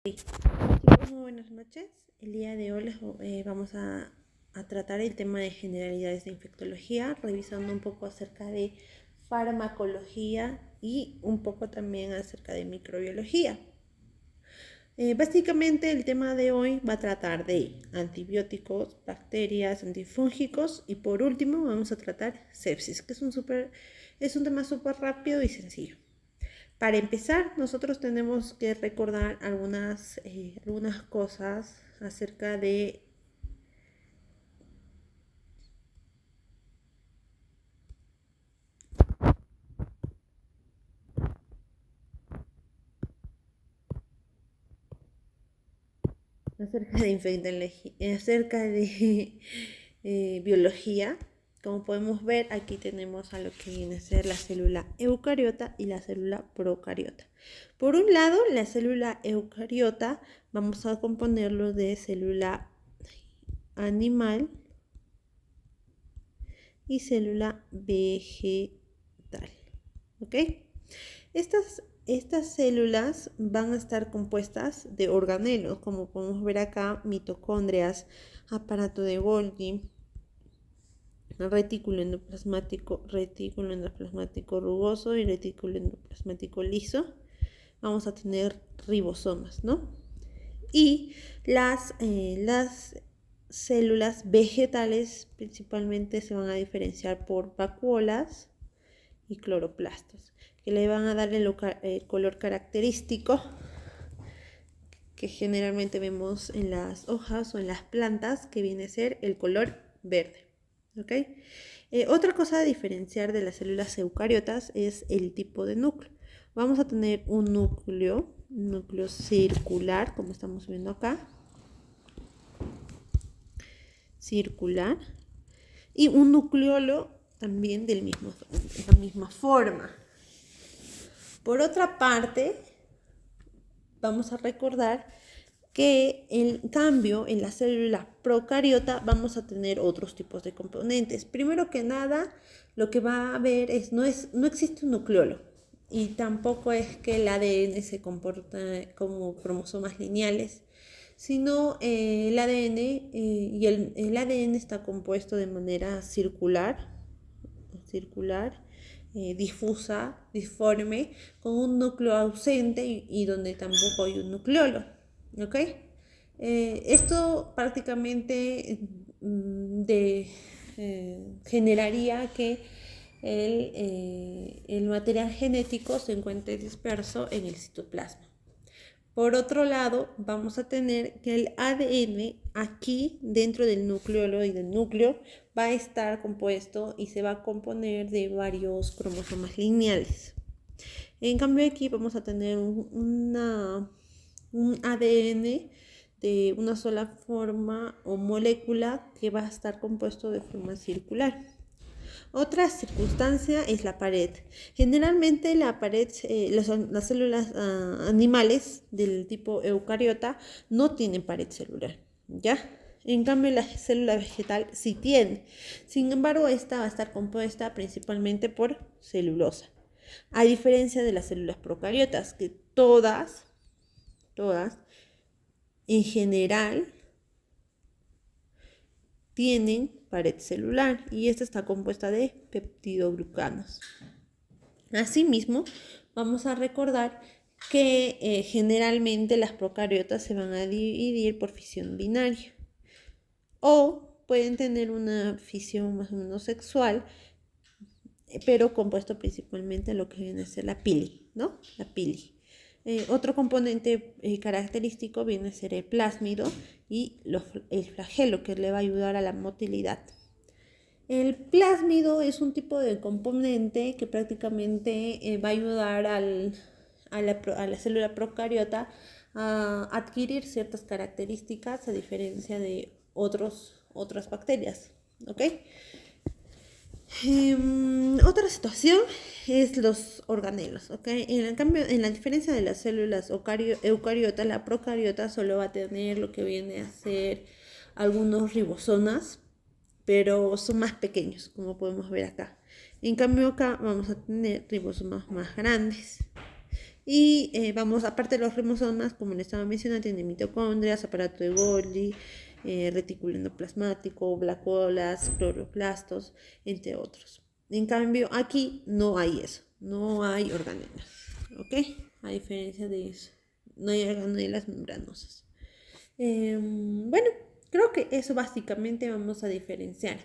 Chicos, muy buenas noches. El día de hoy vamos a tratar el tema de generalidades de infectología, revisando un poco acerca de farmacología y un poco también acerca de microbiología. Básicamente el tema de hoy va a tratar de antibióticos, bacterias, antifúngicos y por último vamos a tratar sepsis, que es un tema súper rápido y sencillo. Para empezar, nosotros tenemos que recordar algunas cosas acerca de biología. Como podemos ver, aquí tenemos a lo que viene a ser la célula eucariota y la célula procariota. Por un lado, la célula eucariota vamos a componerlo de célula animal y célula vegetal. ¿Ok? Estas células van a estar compuestas de organelos, como podemos ver acá, mitocondrias, aparato de Golgi, retículo endoplasmático rugoso y retículo endoplasmático liso. Vamos a tener ribosomas, ¿no? Y las células vegetales principalmente se van a diferenciar por vacuolas y cloroplastos, que le van a dar el color característico que generalmente vemos en las hojas o en las plantas, que viene a ser el color verde. ¿Okay? Otra cosa a diferenciar de las células eucariotas es el tipo de núcleo. Vamos a tener un núcleo circular, como estamos viendo acá, circular, y un nucleolo también de la misma forma. Por otra parte, vamos a recordar que en cambio en la célula procariota vamos a tener otros tipos de componentes. Primero que nada, lo que va a haber no existe un nucleolo y tampoco es que el ADN se comporta como cromosomas lineales, sino el ADN y el ADN está compuesto de manera circular, difusa, disforme, con un núcleo ausente y donde tampoco hay un nucleolo. ¿Ok? Esto prácticamente generaría que el material genético se encuentre disperso en el citoplasma. Por otro lado, vamos a tener que el ADN aquí dentro del nucleolo y del núcleo va a estar compuesto y se va a componer de varios cromosomas lineales. En cambio aquí vamos a tener un ADN de una sola forma o molécula que va a estar compuesto de forma circular. Otra circunstancia es la pared. Generalmente la pared, las células animales del tipo eucariota no tienen pared celular, ¿ya? En cambio, la célula vegetal sí tiene. Sin embargo, esta va a estar compuesta principalmente por celulosa. A diferencia de las células procariotas, que todas, en general, tienen pared celular y esta está compuesta de peptidoglucanos. Asimismo, vamos a recordar que generalmente las procariotas se van a dividir por fisión binaria o pueden tener una fisión más o menos sexual, pero compuesto principalmente de lo que viene a ser la pili, ¿no? La pili. Otro componente característico viene a ser el plásmido y el flagelo, que le va a ayudar a la motilidad. El plásmido es un tipo de componente que prácticamente va a ayudar a la célula procariota a adquirir ciertas características a diferencia de otras bacterias. ¿Ok? Otra situación es los organelos, ¿ok? En la diferencia de las células eucariotas, la procariota solo va a tener lo que viene a ser algunos ribosomas, pero son más pequeños, como podemos ver acá. En cambio acá vamos a tener ribosomas más grandes. Y aparte de los ribosomas, como les estaba mencionando, tienen mitocondrias, aparato de Golgi, retículo endoplasmático, blacuolas, cloroplastos, entre otros. En cambio, aquí no hay eso, no hay organelas, ¿ok? A diferencia de eso, no hay organelas membranosas. Bueno, creo que eso básicamente vamos a diferenciar.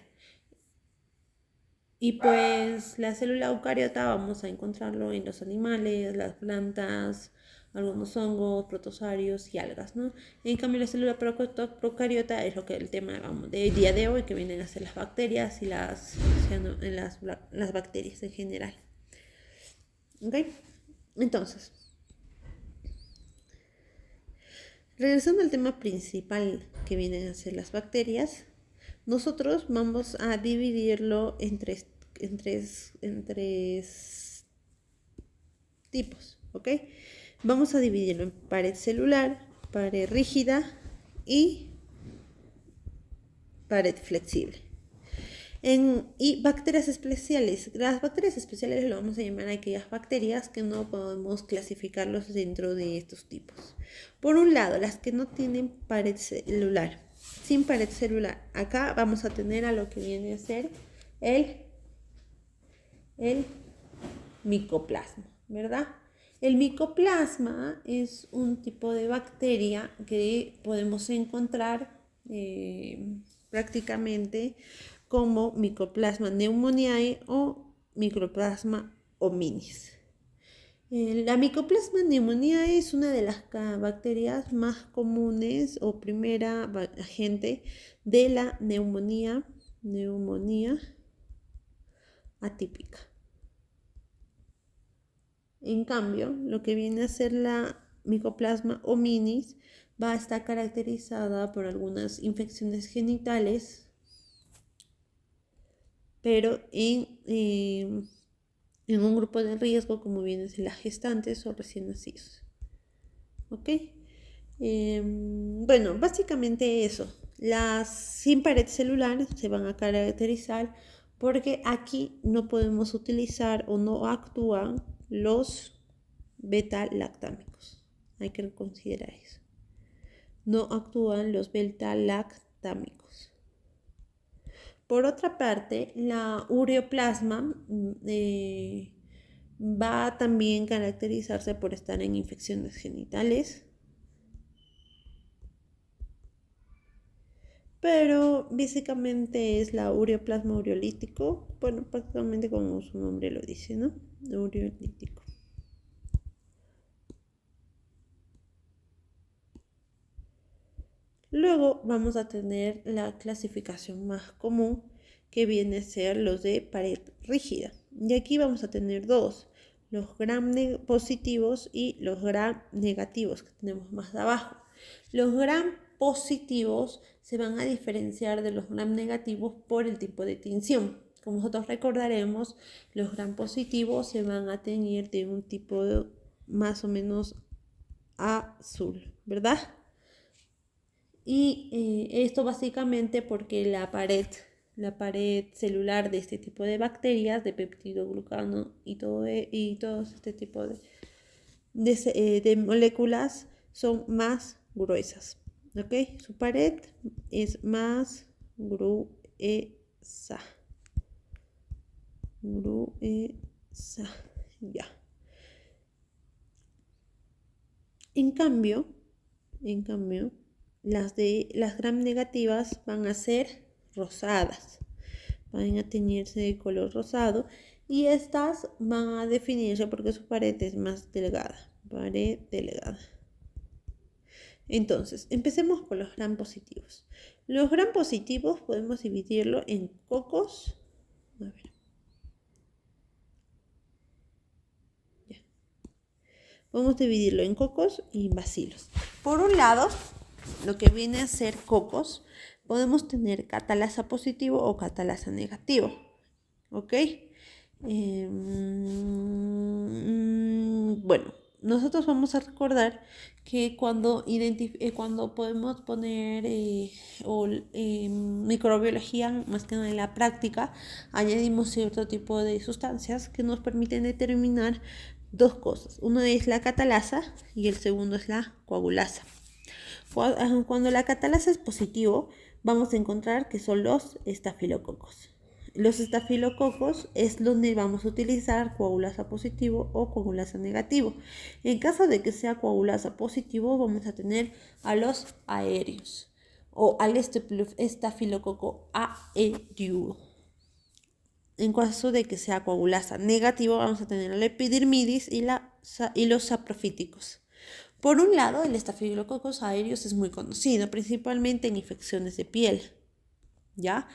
Y pues la célula eucariota vamos a encontrarlo en los animales, las plantas, algunos hongos, protozoarios y algas, ¿no? En cambio la célula procariota es lo que el tema del día de hoy, que vienen a ser las bacterias y las bacterias en general. ¿Ok? Entonces, regresando al tema principal que vienen a ser las bacterias, nosotros vamos a dividirlo en tres tipos, ¿ok? Vamos a dividirlo en pared celular, pared rígida y pared flexible. Y bacterias especiales. Las bacterias especiales lo vamos a llamar a aquellas bacterias que no podemos clasificarlos dentro de estos tipos. Por un lado, las que no tienen pared celular. Sin pared celular. Acá vamos a tener a lo que viene a ser el micoplasma, ¿verdad? El micoplasma es un tipo de bacteria que podemos encontrar prácticamente como Mycoplasma pneumoniae o Mycoplasma hominis. La Mycoplasma pneumoniae es una de las bacterias más comunes o primera agente de la neumonía atípica. En cambio, lo que viene a ser la Mycoplasma hominis va a estar caracterizada por algunas infecciones genitales, pero en un grupo de riesgo como vienen a ser las gestantes o recién nacidos. ¿Ok? Bueno, básicamente eso. Las sin pared celular se van a caracterizar porque aquí no podemos utilizar o no actúan los beta-lactámicos. Hay que considerar eso. No actúan los beta-lactámicos. Por otra parte, la ureoplasma va a también caracterizarse por estar en infecciones genitales, pero básicamente es la ureoplasma ureolítico, bueno, prácticamente como su nombre lo dice, ¿no? Ureolítico. Luego vamos a tener la clasificación más común, que viene a ser los de pared rígida. Y aquí vamos a tener dos, los gram positivos y los gram negativos, que tenemos más abajo. Los gram positivos se van a diferenciar de los gram negativos por el tipo de tinción. Como nosotros recordaremos, los gram positivos se van a teñir de un tipo más o menos azul, ¿verdad? Y esto básicamente porque la pared celular de este tipo de bacterias, de peptidoglucano y todo este tipo de moléculas son más gruesas, ¿ok? Su pared es más gruesa, ya. En cambio, las gram negativas van a ser rosadas, van a teñirse de color rosado y estas van a definirse porque su pared es más delgada, Entonces, empecemos por los gram positivos. Los gram positivos podemos dividirlo en cocos. A ver. Ya. Podemos dividirlo en cocos y bacilos. Por un lado, lo que viene a ser cocos, podemos tener catalasa positivo o catalasa negativo, ¿ok? Bueno, nosotros vamos a recordar que cuando podemos poner microbiología, más que nada en la práctica, añadimos cierto tipo de sustancias que nos permiten determinar dos cosas. Uno es la catalasa y el segundo es la coagulasa. Cuando la catalasa es positivo, vamos a encontrar que son los estafilococos. Los estafilococos es donde vamos a utilizar coagulasa positivo o coagulasa negativo. En caso de que sea coagulasa positivo, vamos a tener a los aéreos o al estafilococo aéreo. En caso de que sea coagulasa negativo, vamos a tener la epidermidis y los saprofíticos. Por un lado, el estafilococcus aureus es muy conocido, principalmente en infecciones de piel, ¿ya?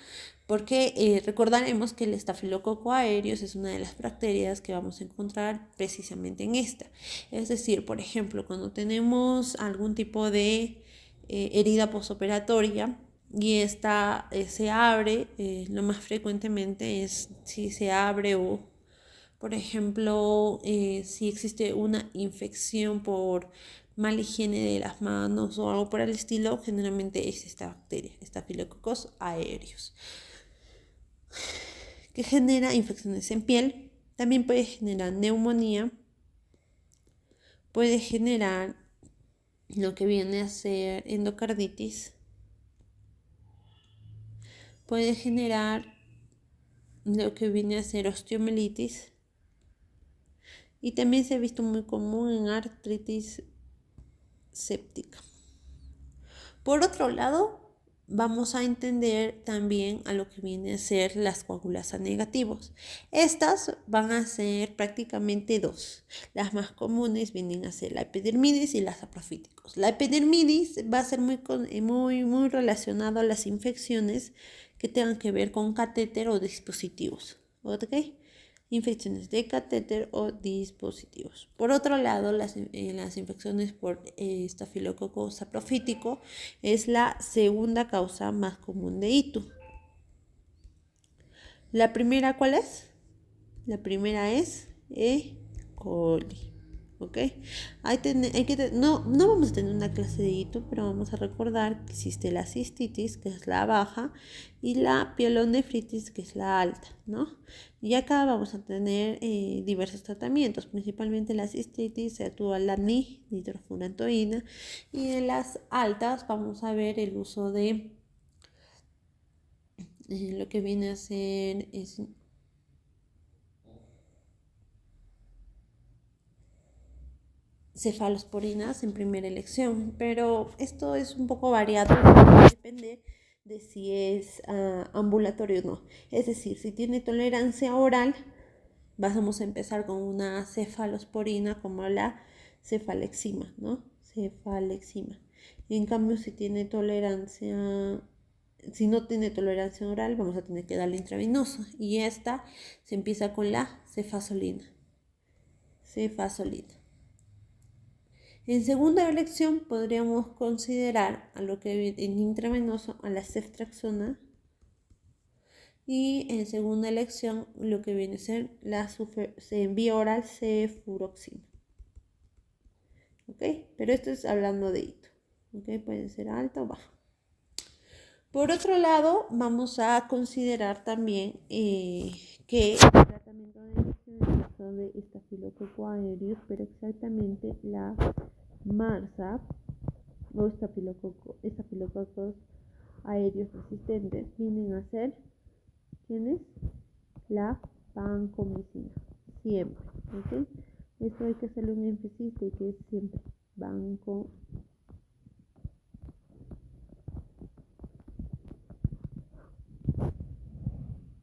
Porque recordaremos que el estafilococo aureus es una de las bacterias que vamos a encontrar precisamente en esta. Es decir, por ejemplo, cuando tenemos algún tipo de herida postoperatoria y esta se abre, lo más frecuentemente es si se abre o, por ejemplo, si existe una infección por mala higiene de las manos o algo por el estilo, generalmente es esta bacteria, Staphylococcus aureus, que genera infecciones en piel. También puede generar neumonía, puede generar lo que viene a ser endocarditis, puede generar lo que viene a ser osteomielitis y también se ha visto muy común en artritis séptica. Por otro lado, vamos a entender también a lo que viene a ser las coagulasas negativos. Estas van a ser prácticamente dos. Las más comunes vienen a ser la epidermidis y las saprofíticos. La epidermidis va a ser muy relacionado a las infecciones que tengan que ver con catéter o dispositivos. ¿Ok? Infecciones de catéter o dispositivos. Por otro lado, las infecciones por estafilococo saprofítico es la segunda causa más común de ITU. ¿La primera cuál es? La primera es E. coli. ¿Ok? No vamos a tener una clase de ITU, pero vamos a recordar que existe la cistitis, que es la baja, y la pielonefritis, que es la alta, ¿no? Y acá vamos a tener diversos tratamientos, principalmente la cistitis se actúa la nitrofurantoína, y en las altas vamos a ver el uso de lo que viene a ser cefalosporinas en primera elección, pero esto es un poco variado, depende de si es ambulatorio o no. Es decir, si tiene tolerancia oral, vamos a empezar con una cefalosporina como la cefalexima, ¿no? Cefalexima. En cambio, si no tiene tolerancia oral, vamos a tener que darle intravenoso. Y esta se empieza con la cefazolina. En segunda elección podríamos considerar a lo que en intravenoso a la ceftriaxona y en segunda elección lo que viene a ser en vía oral cefuroxima. ¿Ok? Pero esto es hablando de hito. ¿Ok? Puede ser alta o baja. Por otro lado, vamos a considerar también que el tratamiento de estafilococo aureus, pero exactamente la MARSAP o estafilococcus aureus resistentes vienen a ser ¿quiénes? La vancomicina, siempre, ¿ok? Esto hay que hacerle un énfasis de que es siempre vancomicina.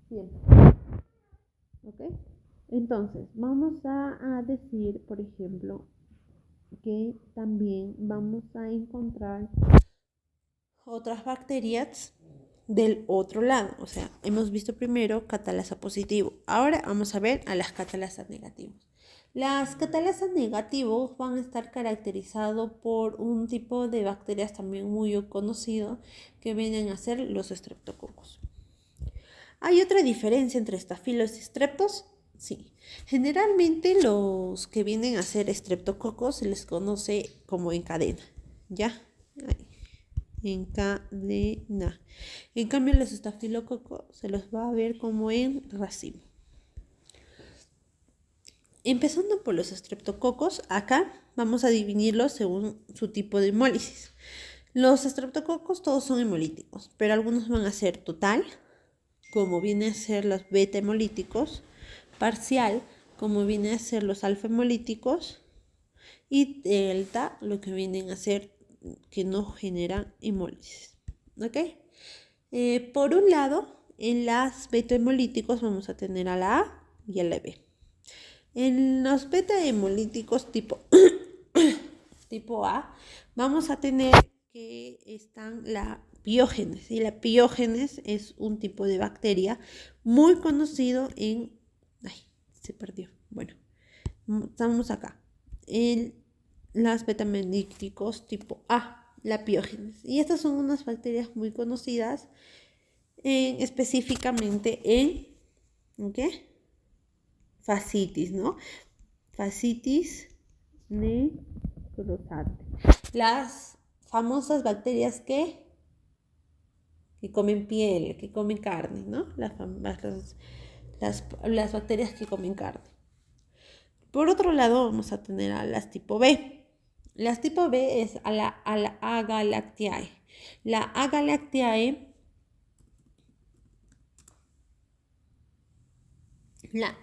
Siempre, ¿ok? Entonces, vamos a decir, por ejemplo, que también vamos a encontrar otras bacterias del otro lado. O sea, hemos visto primero catalasa positivo. Ahora vamos a ver a las catalasas negativos. Las catalasas negativos van a estar caracterizados por un tipo de bacterias también muy conocido que vienen a ser los estreptococos. ¿Hay otra diferencia entre estafilos y streptos? Sí. Generalmente los que vienen a ser estreptococos se les conoce como en cadena, ¿ya? Ahí. En cadena. En cambio, los estafilococos se los va a ver como en racimo. Empezando por los estreptococos, acá vamos a dividirlos según su tipo de hemólisis. Los estreptococos todos son hemolíticos, pero algunos van a ser total, como viene a ser los beta hemolíticos, parcial, como viene a ser los alfa hemolíticos, y delta, lo que vienen a ser que no generan hemólisis. ¿Ok? Por un lado, en las beta hemolíticos vamos a tener a la A y a la B. En los beta hemolíticos tipo A, vamos a tener que están la piógenes. Y la piógenes es un tipo de bacteria muy conocido en... Ay, se perdió. Bueno, estamos acá. En las beta-hemolíticos tipo A, la piógenes. Y estas son unas bacterias muy conocidas específicamente ¿en qué? Fascitis, ¿no? Fascitis necrosante. Las famosas bacterias que comen piel, que comen carne, ¿no? Las bacterias que comen carne. Por otro lado, vamos a tener a las tipo B. Las tipo B es a la Agalactiae. La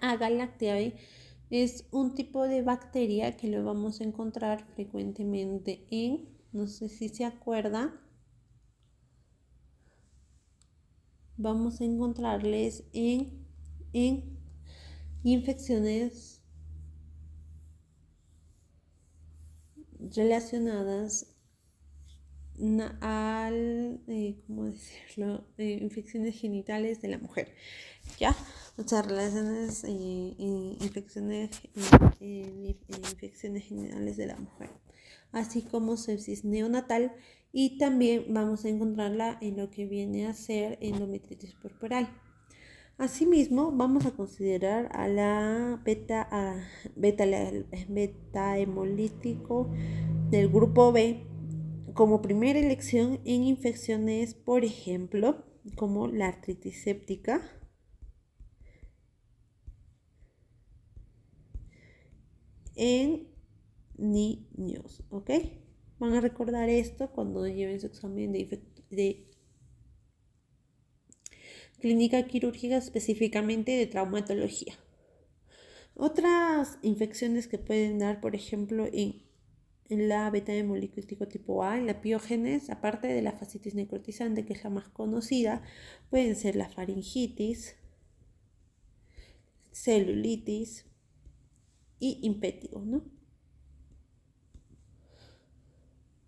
Agalactiae es un tipo de bacteria que lo vamos a encontrar frecuentemente no sé si se acuerda, vamos a encontrarles en infecciones relacionadas ¿cómo decirlo? Infecciones genitales de la mujer, ¿ya? O sea, infecciones genitales de la mujer, así como sepsis neonatal, y también vamos a encontrarla en lo que viene a ser endometritis puerperal. Asimismo, vamos a considerar a la beta hemolítico del grupo B como primera elección en infecciones, por ejemplo, como la artritis séptica, en niños, ¿ok? Van a recordar esto cuando lleven su examen de clínica quirúrgica, específicamente de traumatología. Otras infecciones que pueden dar, por ejemplo, en la beta hemolítico tipo A, en la piógenes, aparte de la fascitis necrotizante, que es la más conocida, pueden ser la faringitis, celulitis y impétigo, ¿no?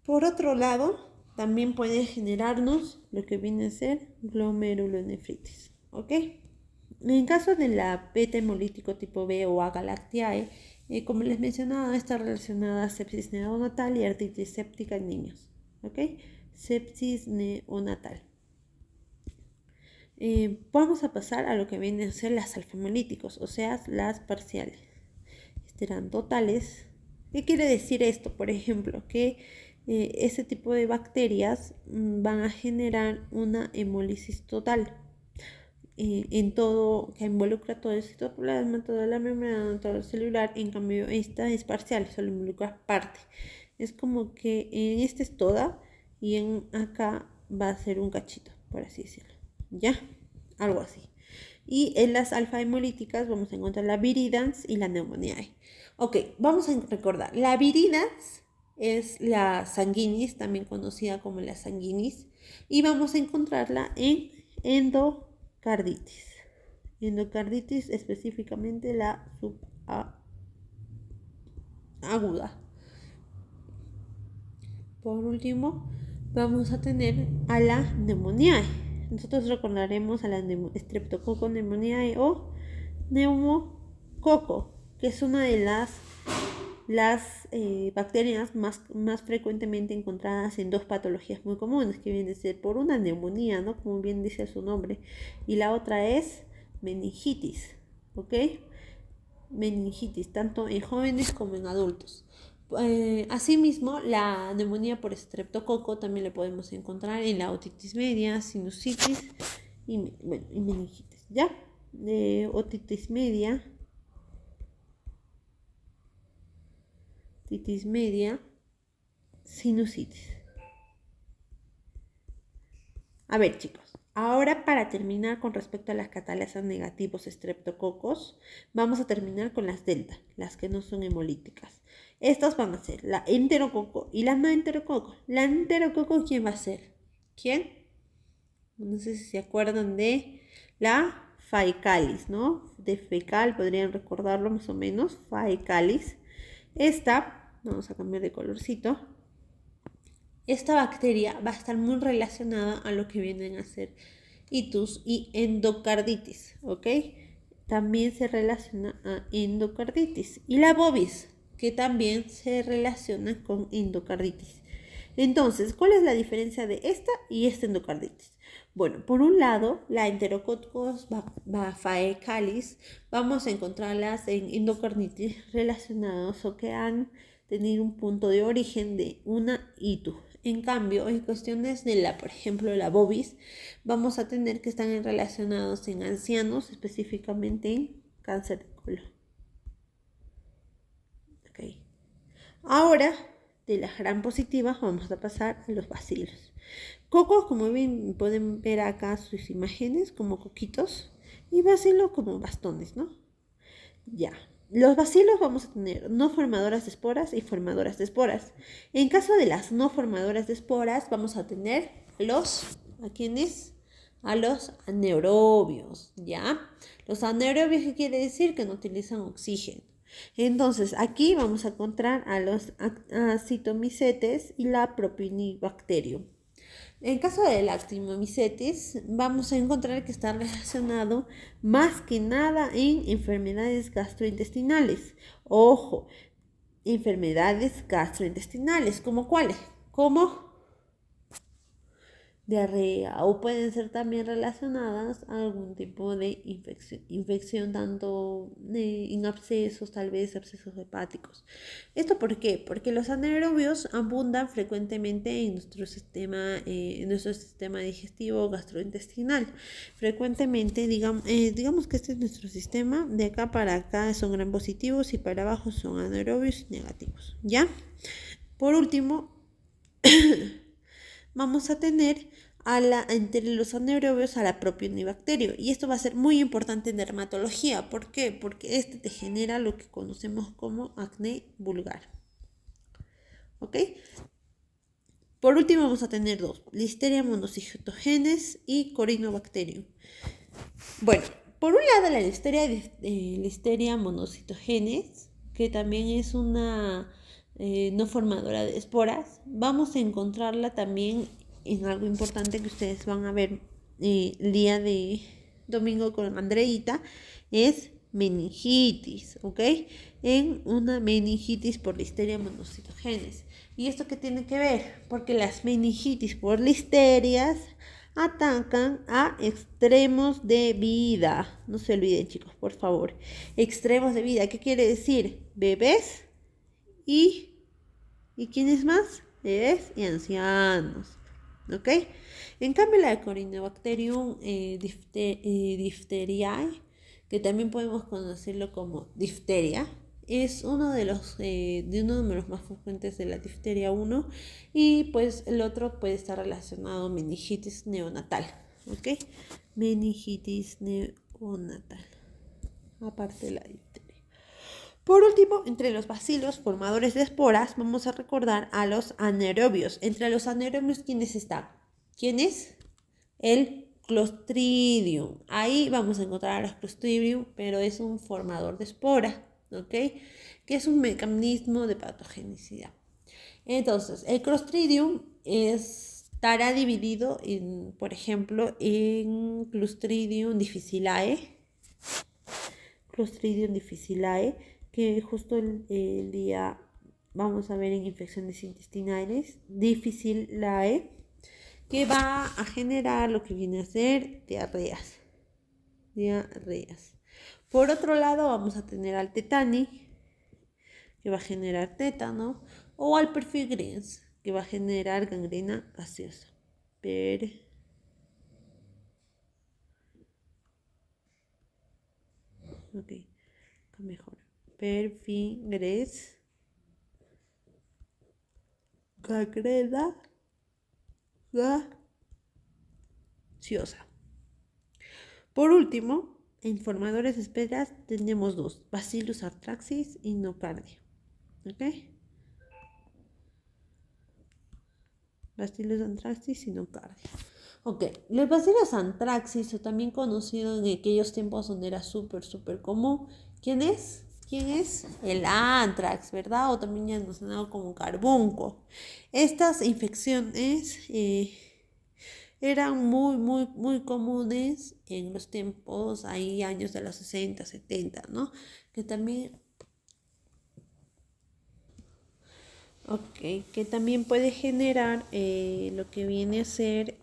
Por otro lado, también puede generarnos lo que viene a ser glomerulonefritis, ¿ok? En caso de la beta hemolítico tipo B o Agalactiae, como les mencionaba, está relacionada a sepsis neonatal y artritis séptica en niños, ¿ok? Sepsis neonatal. Vamos a pasar a lo que vienen a ser las alfa-hemolíticos, o sea, las parciales. Serán totales. ¿Qué quiere decir esto? Por ejemplo, que ese tipo de bacterias van a generar una hemólisis total en todo, que involucra todo el citoplasma, toda la membrana, todo el celular. En cambio, esta es parcial, solo involucra parte. Es como que en esta es toda y en acá va a ser un cachito, por así decirlo. ¿Ya? Algo así. Y en las alfa hemolíticas vamos a encontrar la viridans y la neumoniae. Ok, vamos a recordar. La viridans es la sanguinis, también conocida como la sanguinis, y vamos a encontrarla en endocarditis. Endocarditis, específicamente la subaguda. Por último, vamos a tener a la neumoniae. Nosotros recordaremos a la Streptococcus pneumoniae o neumococo, que es una de las bacterias más frecuentemente encontradas en dos patologías muy comunes, que vienen a ser por una neumonía, ¿no? Como bien dice su nombre, y la otra es meningitis, ¿ok? Meningitis, tanto en jóvenes como en adultos. Asimismo, la neumonía por estreptococo también la podemos encontrar en la otitis media, sinusitis y meningitis, ¿ya? Otitis media titis media, sinusitis. A ver, chicos, ahora para terminar con respecto a las catalisas negativos estreptococos, vamos a terminar con las delta, las que no son hemolíticas. Estas van a ser la enterococo y la no enterococo. La enterococo, ¿quién va a ser? ¿Quién? No sé si se acuerdan de la faecalis, ¿no? De fecal, podrían recordarlo más o menos, faecalis. Esta, vamos a cambiar de colorcito. Esta bacteria va a estar muy relacionada a lo que vienen a ser itus y endocarditis, ¿ok? También se relaciona a endocarditis. Y la bovis, que también se relaciona con endocarditis. Entonces, ¿cuál es la diferencia de esta y esta endocarditis? Bueno, por un lado, la Enterococcus faecalis, vamos a encontrarlas en endocarditis relacionados o que han tenido un punto de origen de una ITU. En cambio, en cuestiones de por ejemplo, la bovis, vamos a tener que están relacionados en ancianos, específicamente en cáncer de colon. Okay. Ahora, de las gram positivas, vamos a pasar a los bacilos. Cocos, como bien pueden ver acá sus imágenes, como coquitos, y bacilos como bastones, ¿no? Ya. Los bacilos vamos a tener no formadoras de esporas y formadoras de esporas. En caso de las no formadoras de esporas, vamos a tener ¿a quiénes? A los anaerobios, ¿ya? Los anaerobios, ¿qué quiere decir? Que no utilizan oxígeno. Entonces, aquí vamos a encontrar a los acetomicetes y la propionibacterium. En caso de la actinomycetis, vamos a encontrar que está relacionado más que nada en enfermedades gastrointestinales. Ojo, enfermedades gastrointestinales, ¿como cuáles? Como diarrea o pueden ser también relacionadas a algún tipo de infección tanto en abscesos, tal vez abscesos hepáticos. ¿Esto por qué? Porque los anaerobios abundan frecuentemente en nuestro sistema digestivo gastrointestinal. Frecuentemente, digamos que este es nuestro sistema, de acá para acá son gram positivos y para abajo son anaerobios negativos, ¿ya? Por último, vamos a tener entre los anaerobios a la propionibacterio. Y esto va a ser muy importante en dermatología. ¿Por qué? Porque este te genera lo que conocemos como acné vulgar. ¿Ok? Por último vamos a tener dos. Listeria monocytogenes y Corynebacterium. Bueno, por un lado la Listeria monocytogenes, que también es una no formadora de esporas, vamos a encontrarla también en algo importante que ustedes van a ver el día de domingo con Andreita, es meningitis, ¿ok? En una meningitis por Listeria monocytogenes. ¿Y esto qué tiene que ver? Porque las meningitis por listerias atacan a extremos de vida. No se olviden, chicos, por favor. Extremos de vida, ¿qué quiere decir? Bebés ¿y quiénes más? Bebés y ancianos. ¿Ok? En cambio, la Corynebacterium diphtheriae, que también podemos conocerlo como difteria, es uno de los más frecuentes de la difteria 1 y pues el otro puede estar relacionado a meningitis neonatal, ¿ok? Meningitis neonatal, aparte de la difteria. Por último, entre los bacilos formadores de esporas, vamos a recordar a los anaerobios. Entre los anaerobios, ¿quiénes están? ¿Quién es? El Clostridium. Ahí vamos a encontrar a los Clostridium, pero es un formador de espora, ¿ok? Que es un mecanismo de patogenicidad. Entonces, el Clostridium estará dividido, por ejemplo, en Clostridium difficilae, que justo el día vamos a ver en infecciones intestinales, difficilae, que va a generar lo que viene a ser diarreas. Por otro lado, vamos a tener al tetani, que va a generar tétano, o al perfigreens, que va a generar gangrena gaseosa. Ok, mejor. Perfigreens cancrena gaseosa. Por último, en formadores de especies tenemos dos, Bacillus anthracis y nocardia. ¿Ok? Bacillus anthracis y nocardia. Ok, los Bacillus anthracis, o también conocido en aquellos tiempos donde era súper común. ¿Quién es? ¿Quién es? El anthrax, ¿verdad? O también ya denominado como carbunco. Estas infecciones eran muy comunes en los tiempos, ahí años de los 60, 70, ¿no? Que también, que también puede generar lo que viene a ser,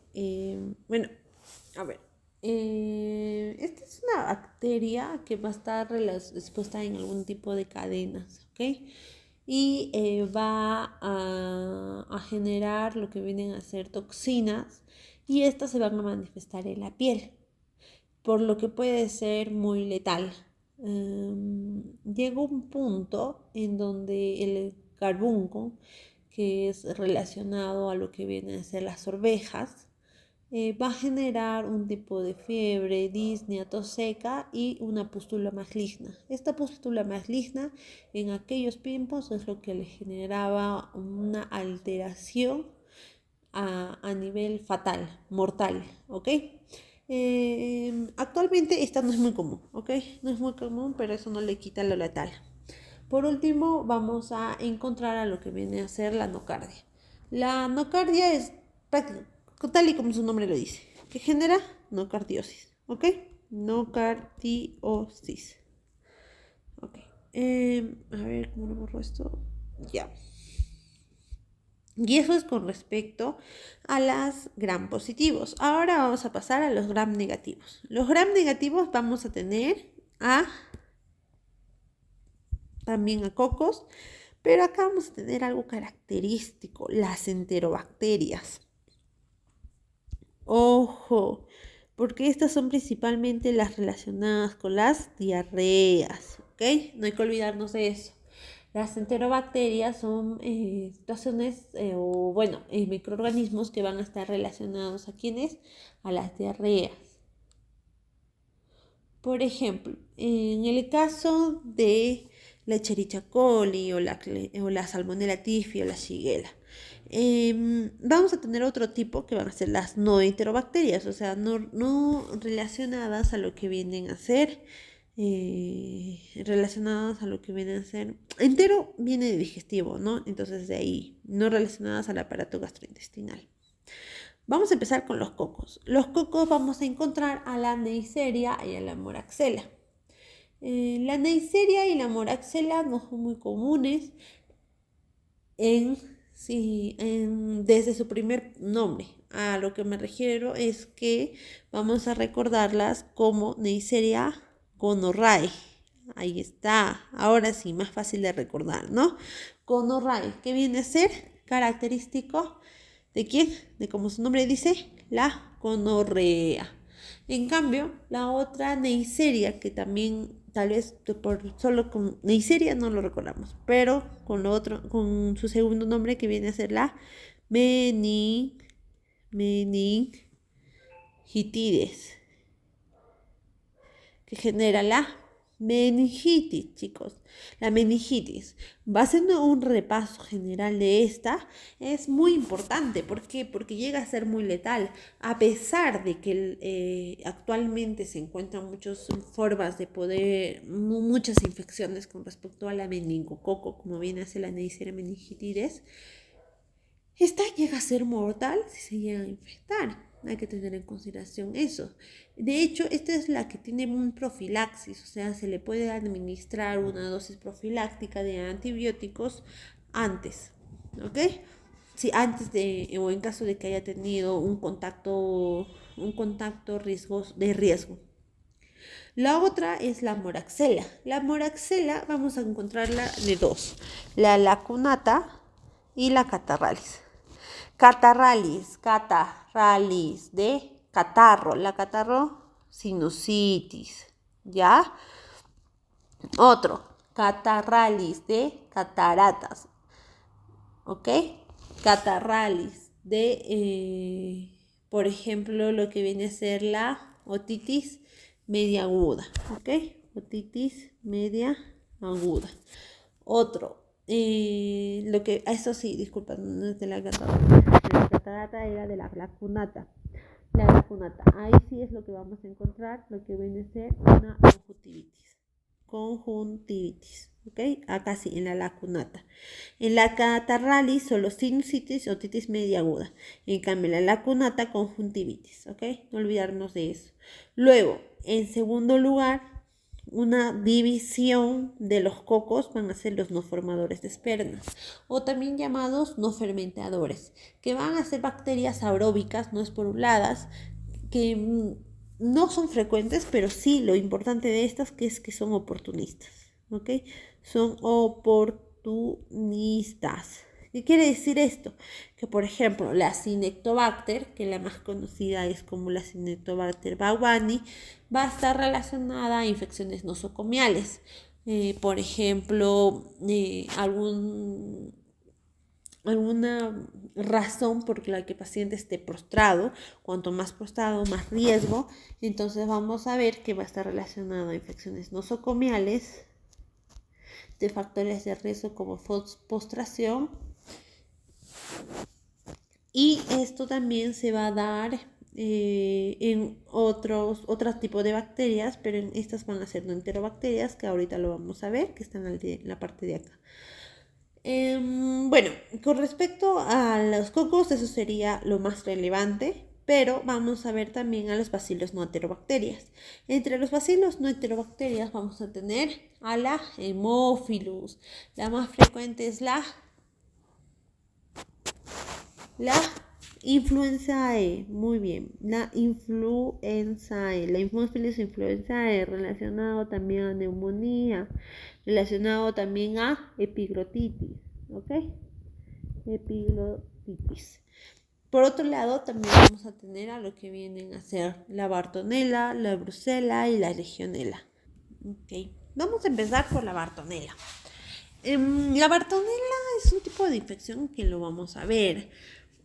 bueno, a ver, esta es una bacteria que va a estar expuesta en algún tipo de cadenas, ¿ok? Y va a generar lo que vienen a ser toxinas y estas se van a manifestar en la piel, por lo que puede ser muy letal. Llega un punto en donde el carbunco, que es relacionado a lo que vienen a ser las ovejas, va a generar un tipo de fiebre, disnea, tos seca y una pústula maligna. Esta pústula maligna en aquellos tiempos es lo que le generaba una alteración a nivel fatal, mortal, ¿ok? Actualmente esta no es muy común, ¿ok? No es muy común, pero eso no le quita lo letal. Por último, vamos a encontrar a lo que viene a ser la nocardia. La nocardia es tal y como su nombre lo dice, que genera nocardiosis, ¿ok? Nocardiosis. Ok. A ver, ¿cómo lo borro esto? Ya. Y eso es con respecto a las gram positivos. Ahora vamos a pasar a los gram negativos. Los gram negativos vamos a tener también a cocos, pero acá vamos a tener algo característico, las enterobacterias. Ojo, porque estas son principalmente las relacionadas con las diarreas, ¿ok? No hay que olvidarnos de eso. Las enterobacterias son situaciones microorganismos que van a estar relacionados a ¿quiénes? A las diarreas. Por ejemplo, en el caso de la Escherichia coli o la Salmonella typhi o la Shigella, vamos a tener otro tipo que van a ser las no enterobacterias, o sea, no relacionadas a lo que vienen a ser relacionadas a lo que viene a ser entero viene de digestivo, ¿no? Entonces de ahí, no relacionadas al aparato gastrointestinal. Vamos a empezar con los cocos. Los cocos vamos a encontrar a la Neisseria y a la Moraxella. La Neisseria y la Moraxella no son muy comunes desde su primer nombre. A lo que me refiero es que vamos a recordarlas como Neisseria gonorrhoeae. Ahí está. Ahora sí, más fácil de recordar, ¿no? Gonorrhoeae, que viene a ser característico de quién, de como su nombre dice, la gonorrea. En cambio, la otra Neisseria, que también tal vez solo con Neisseria no lo recordamos, pero con lo otro, con su segundo nombre que viene a ser la meningitides, que genera la meningitis, chicos. La meningitis, va haciendo un repaso general de esta, es muy importante. ¿Por qué? Porque llega a ser muy letal. A pesar de que actualmente se encuentran muchas formas de muchas infecciones con respecto a la meningococo, como viene a ser la Neisseria meningitidis, esta llega a ser mortal si se llega a infectar. Hay que tener en consideración eso. De hecho, esta es la que tiene un profilaxis, o sea, se le puede administrar una dosis profiláctica de antibióticos antes, ¿ok? Sí, antes o en caso de que haya tenido un contacto de riesgo. La otra es la moraxella. La moraxella vamos a encontrarla de dos, la lacunata y la catarralis. Catarralis de catarro, la catarro sinusitis, ¿ya? Otro, catarralis de cataratas, ¿ok? catarralis por ejemplo, lo que viene a ser la otitis media aguda, ¿ok? Otitis media aguda. Otro, eso sí, disculpa, no es de la catarata, era de la lacunata. La lacunata, ahí sí es lo que vamos a encontrar, lo que viene a ser una conjuntivitis, ¿ok? Acá sí, en la lacunata. En la catarralis solo sinusitis o otitis media aguda. En cambio, en la lacunata, conjuntivitis, ¿ok? No olvidarnos de eso. Luego, en segundo lugar, una división de los cocos van a ser los no formadores de espermas, o también llamados no fermentadores, que van a ser bacterias aeróbicas no esporuladas, que no son frecuentes, pero sí lo importante de estas es que son oportunistas, ¿ok? Son oportunistas. ¿Qué quiere decir esto? Que por ejemplo la Cinetobacter, que la más conocida es como la Cinetobacter baumannii, va a estar relacionada a infecciones nosocomiales. Por ejemplo, alguna razón por la que el paciente esté prostrado. Cuanto más prostrado, más riesgo. Entonces vamos a ver que va a estar relacionado a infecciones nosocomiales, de factores de riesgo como postración. Y esto también se va a dar en otros tipos de bacterias, pero en estas van a ser no enterobacterias, que ahorita lo vamos a ver, que están en la parte de acá. Bueno, con respecto a los cocos, eso sería lo más relevante, pero vamos a ver también a los bacilos no enterobacterias. Entre los bacilos no enterobacterias vamos a tener a la Haemophilus. La más frecuente es la influenzae. Muy bien, la influenzae. La Haemophilus influenzae, relacionado también a neumonía, relacionado también a epiglotitis, ¿ok? Epiglotitis. Por otro lado, también vamos a tener a lo que vienen a ser la Bartonella, la Brucella y la Legionella. Okay. Vamos a empezar por la Bartonella. La Bartonella es un tipo de infección que lo vamos a ver,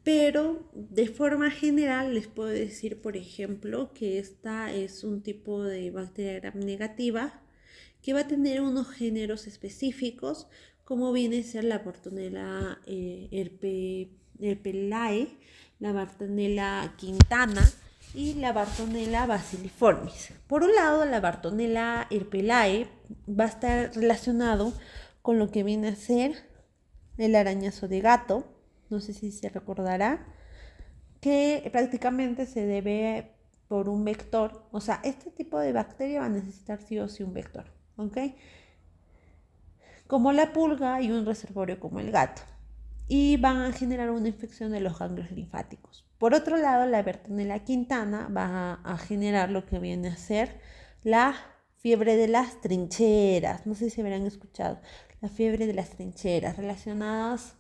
pero de forma general les puedo decir, por ejemplo, que esta es un tipo de bacteria gram negativa que va a tener unos géneros específicos, como viene a ser la Bartonella herpelae, la Bartonella quintana y la Bartonella basiliformis. Por un lado, la Bartonella herpelae va a estar relacionado con lo que viene a ser el arañazo de gato. No sé si se recordará que prácticamente se debe por un vector. O sea, este tipo de bacteria va a necesitar sí o sí un vector, ¿ok? Como la pulga y un reservorio como el gato. Y van a generar una infección de los ganglios linfáticos. Por otro lado, la Bartonella quintana va a generar lo que viene a ser la fiebre de las trincheras. No sé si habrán escuchado. La fiebre de las trincheras relacionadas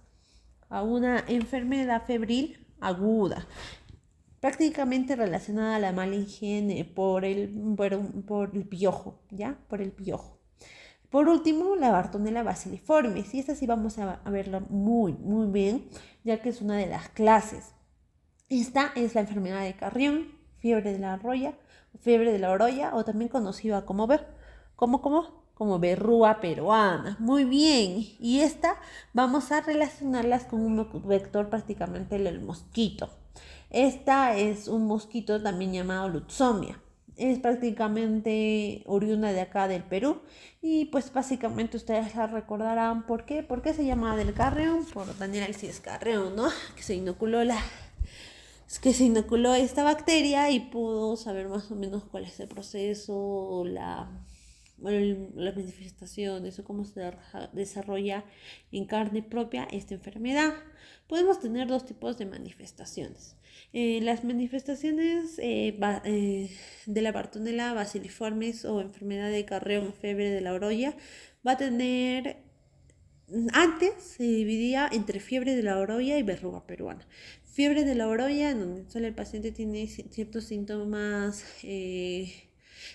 a una enfermedad febril aguda, prácticamente relacionada a la mala higiene por el piojo, ¿ya? Por el piojo. Por último, la Bartonella basiliformis, y esta sí vamos a verla muy, muy bien, ya que es una de las clases. Esta es la enfermedad de Carrión, fiebre de la oroya, o también conocida como verrúa peruana. Muy bien, y esta vamos a relacionarlas con un vector prácticamente el mosquito. Esta es un mosquito también llamado Lutzomia. Es prácticamente oriunda de acá del Perú y pues básicamente ustedes la recordarán. ¿Por qué? ¿Por qué se llama del Carrión? Por Daniel Alcides Carrión, ¿no? Que se inoculó esta bacteria y pudo saber más o menos cuál es el proceso, las manifestaciones o cómo se desarrolla en carne propia esta enfermedad. Podemos tener dos tipos de manifestaciones. Las manifestaciones de la Bartonella basiliformis o enfermedad de Carrión, fiebre de la oroya, va a tener. Antes se dividía entre fiebre de la oroya y verruga peruana. Fiebre de la oroya, en donde solo el paciente tiene ciertos síntomas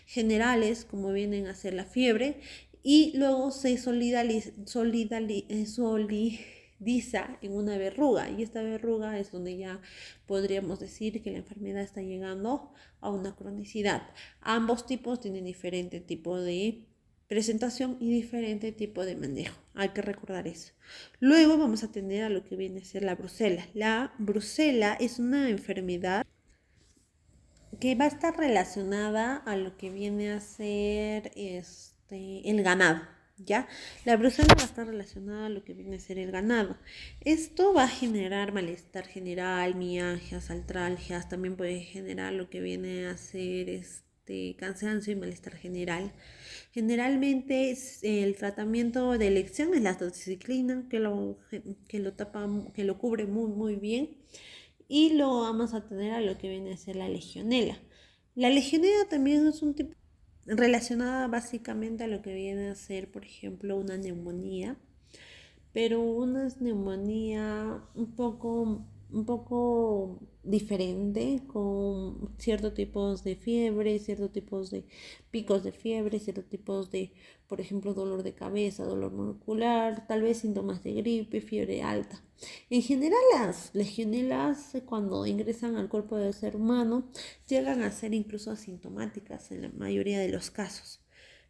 generales, como vienen a ser la fiebre, y luego se solidifica profundiza en una verruga, y esta verruga es donde ya podríamos decir que la enfermedad está llegando a una cronicidad. Ambos tipos tienen diferente tipo de presentación y diferente tipo de manejo. Hay que recordar eso. Luego vamos a tener a lo que viene a ser la brucela. La brucela es una enfermedad que va a estar relacionada a lo que viene a ser el ganado, ¿ya? La brucela va a estar relacionada a lo que viene a ser el ganado. Esto va a generar malestar general, mialgias, artralgias, también puede generar lo que viene a ser cansancio y malestar general. Generalmente el tratamiento de elección es la doxiciclina, que lo cubre muy bien, y lo vamos a tener a lo que viene a ser la legionela. La legionela también es un tipo relacionada básicamente a lo que viene a ser, por ejemplo, una neumonía, pero una neumonía un poco diferente, con ciertos tipos de fiebre, ciertos tipos de picos de fiebre, ciertos tipos de, por ejemplo, dolor de cabeza, dolor muscular, tal vez síntomas de gripe, fiebre alta. En general, las legionelas, cuando ingresan al cuerpo del ser humano, llegan a ser incluso asintomáticas en la mayoría de los casos.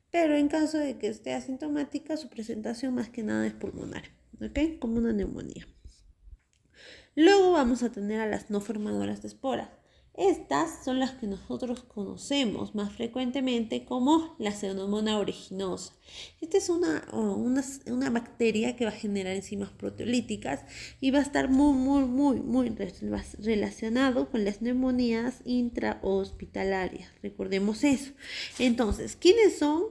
Pero en caso de que esté asintomática, su presentación más que nada es pulmonar, ¿ok? Como una neumonía. Luego vamos a tener a las no formadoras de esporas. Estas son las que nosotros conocemos más frecuentemente como la Pseudomonas aeruginosa. Esta es una bacteria que va a generar enzimas proteolíticas y va a estar muy relacionado con las neumonías intrahospitalarias. Recordemos eso. Entonces, ¿quiénes son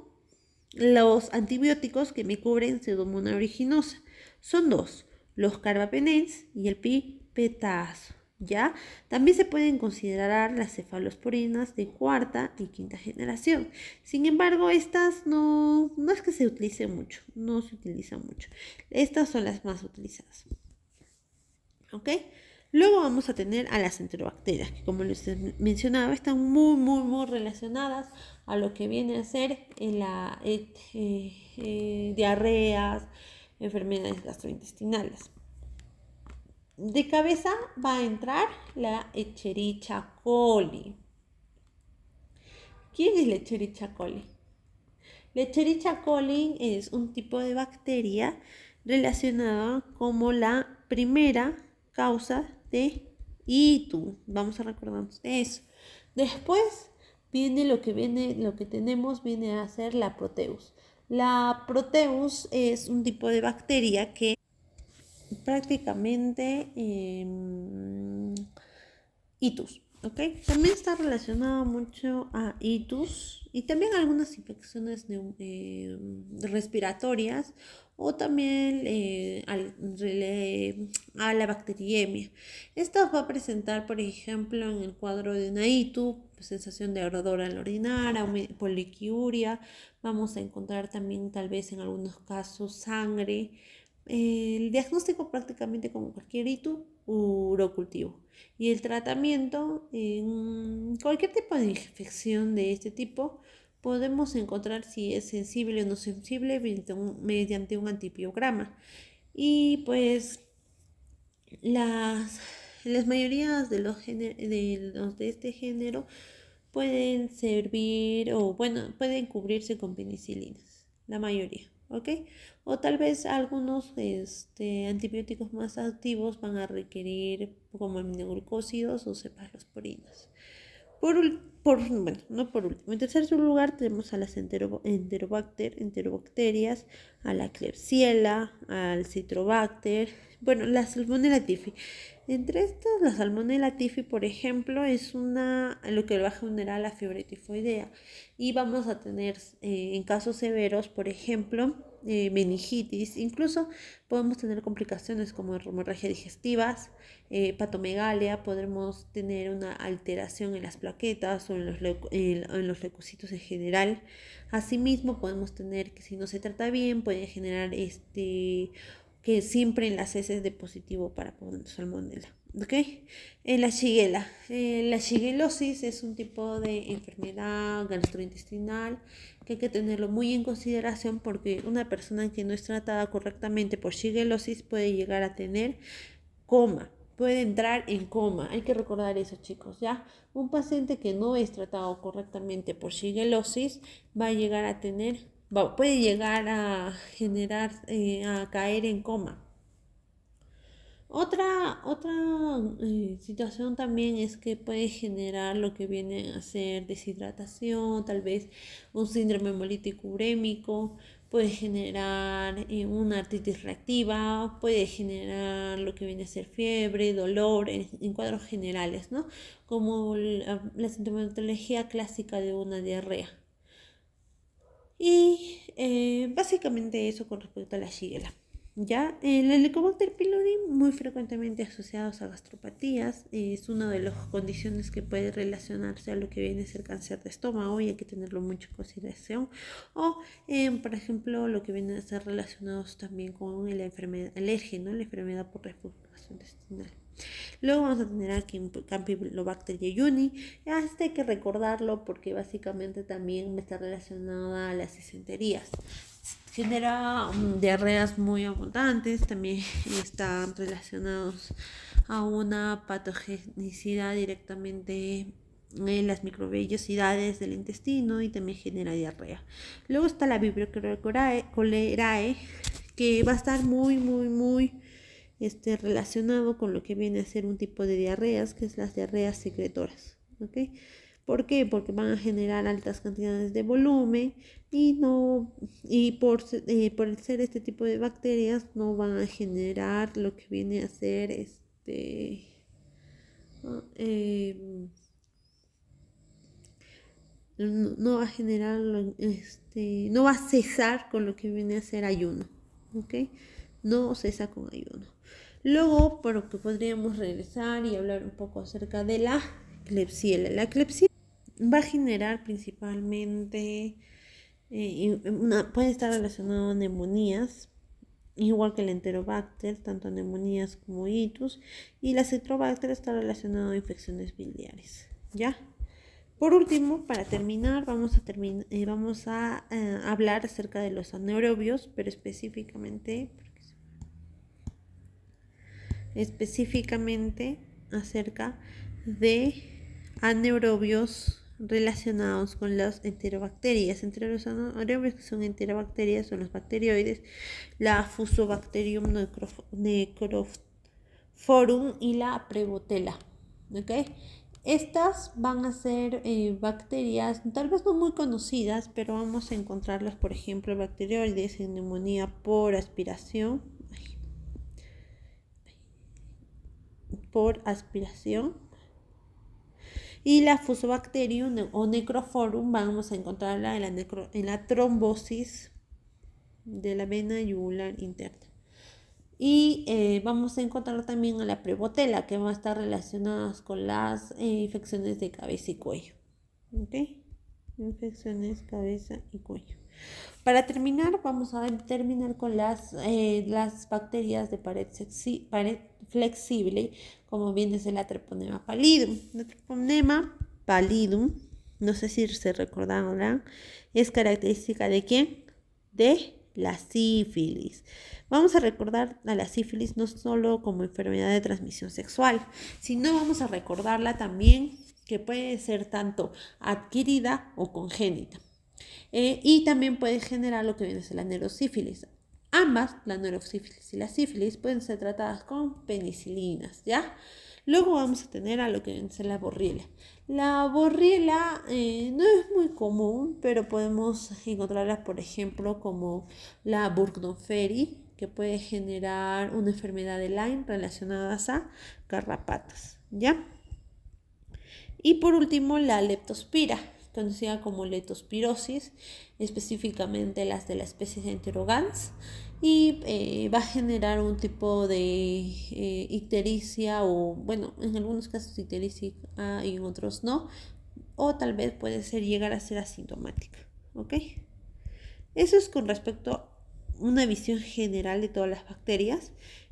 los antibióticos que me cubren Pseudomonas aeruginosa? Son dos: los carbapenems y el pipetazo, ¿ya? También se pueden considerar las cefalosporinas de cuarta y quinta generación. Sin embargo, estas no es que se utilicen mucho, no se utilizan mucho. Estas son las más utilizadas, ¿ok? Luego vamos a tener a las enterobacterias, que como les mencionaba, están muy relacionadas a lo que viene a ser diarreas, enfermedades gastrointestinales. De cabeza va a entrar la Escherichia coli. ¿Quién es la Escherichia coli? La Escherichia coli es un tipo de bacteria relacionada como la primera causa de ITU. Vamos a recordarnos de eso. Después viene lo que tenemos viene a ser la Proteus. La Proteus es un tipo de bacteria que prácticamente itus, ¿ok? También está relacionado mucho a itus y también algunas infecciones respiratorias, o también a la bacteriemia. Esta va a presentar, por ejemplo, en el cuadro de una itus, sensación de ardor al orinar, poliquiuria. Vamos a encontrar también tal vez en algunos casos sangre. El diagnóstico prácticamente como cualquier itus, urocultivo. Y el tratamiento en cualquier tipo de infección de este tipo podemos encontrar si es sensible o no sensible mediante un antibiograma. Y pues las mayorías de los de este género pueden servir, o bueno, pueden cubrirse con penicilinas, la mayoría, ¿ok? O tal vez algunos antibióticos más activos van a requerir como aminoglucósidos o cefalosporinas. Bueno, no por último, en tercer lugar tenemos a las enterobacterias, a la Klebsiella, al Citrobacter, bueno, la Salmonella typhi. Entre estas, la Salmonella typhi, por ejemplo, es lo que va a generar la fiebre tifoidea, y vamos a tener en casos severos, por ejemplo, meningitis. Incluso podemos tener complicaciones como hemorragias digestivas, patomegalia. Podremos tener una alteración en las plaquetas o en los leucocitos en general. Asimismo, podemos tener que, si no se trata bien, puede generar que siempre en las heces de positivo para salmonella. ¿Ok? La shigella. La shigellosis es un tipo de enfermedad gastrointestinal que hay que tenerlo muy en consideración porque una persona que no es tratada correctamente por shigellosis puede llegar a tener coma, puede entrar en coma. Hay que recordar eso, chicos, ¿ya? Un paciente que no es tratado correctamente por shigellosis va a llegar a tener, puede llegar a generar, a caer en coma. Otra situación también es que puede generar lo que viene a ser deshidratación, tal vez un síndrome hemolítico urémico, puede generar una artritis reactiva, puede generar lo que viene a ser fiebre, dolor en cuadros generales, ¿no? Como la sintomatología clásica de una diarrea. Y básicamente eso con respecto a la Shigella. Ya, el Helicobacter pylori muy frecuentemente asociados a gastropatías, es una de las condiciones que puede relacionarse a lo que viene a ser cáncer de estómago y hay que tenerlo mucho en consideración. O, por ejemplo, lo que viene a ser relacionados también con la enfermedad alérgica, ¿no? La enfermedad por reflujo intestinal. Luego vamos a tener aquí Campylobacter jejuni. Este hay que recordarlo porque básicamente también está relacionada a las disenterías. Genera diarreas muy abundantes, también están relacionados a una patogenicidad directamente en las microvellosidades del intestino y también genera diarrea. Luego está la Vibrio cholerae, que va a estar muy relacionado con lo que viene a ser un tipo de diarreas, que es las diarreas secretoras. ¿Okay? ¿Por qué? Porque van a generar altas cantidades de volumen y por ser este tipo de bacterias no van a generar lo que viene a ser no va a generar no va a cesar con lo que viene a ser ayuno, ¿ok? No cesa con ayuno. Luego, por lo que podríamos regresar y hablar un poco acerca de la Klebsiella. La Klebsiella va a generar principalmente, puede estar relacionado a neumonías, igual que el Enterobacter, tanto neumonías como itus, y la Citrobacter está relacionado a infecciones biliares, ¿ya? Por último, para terminar, vamos a hablar acerca de los anaerobios, pero específicamente acerca de anaerobios relacionados con las enterobacterias. Entre los anaerobios que son enterobacterias son los bacterioides, la Fusobacterium necrophorum y la Prevotella. ¿Okay? Estas van a ser bacterias tal vez no muy conocidas, pero vamos a encontrarlas, por ejemplo, bacterioides en neumonía por aspiración. Y la Fusobacterium o Necrophorum vamos a encontrarla en la trombosis de la vena yugular interna. Y vamos a encontrar también a la Prevotella, que va a estar relacionada con las infecciones de cabeza y cuello. ¿Ok? Infecciones cabeza y cuello. Para terminar, vamos a terminar con las bacterias de pared flexible, como bien es la Treponema pallidum. La Treponema pallidum, no sé si se recordarán, es característica ¿de quién? De la sífilis. Vamos a recordar a la sífilis no solo como enfermedad de transmisión sexual, sino vamos a recordarla también que puede ser tanto adquirida o congénita. Y también puede generar lo que viene a ser la neurosífilis. Ambas, la neurosífilis y la sífilis, pueden ser tratadas con penicilinas, ¿ya? Luego vamos a tener a lo que viene a ser la borriela. La borriela no es muy común, pero podemos encontrarla, por ejemplo, como la Burgdorferi, que puede generar una enfermedad de Lyme relacionada a garrapatas, ¿ya? Y por último, la leptospira, conocida como leptospirosis, específicamente las de la especie de Enterogans, y va a generar un tipo de ictericia o, bueno, en algunos casos ictericia y en otros no, o tal vez puede llegar a ser asintomática, ¿ok? Eso es con respecto a una visión general de todas las bacterias.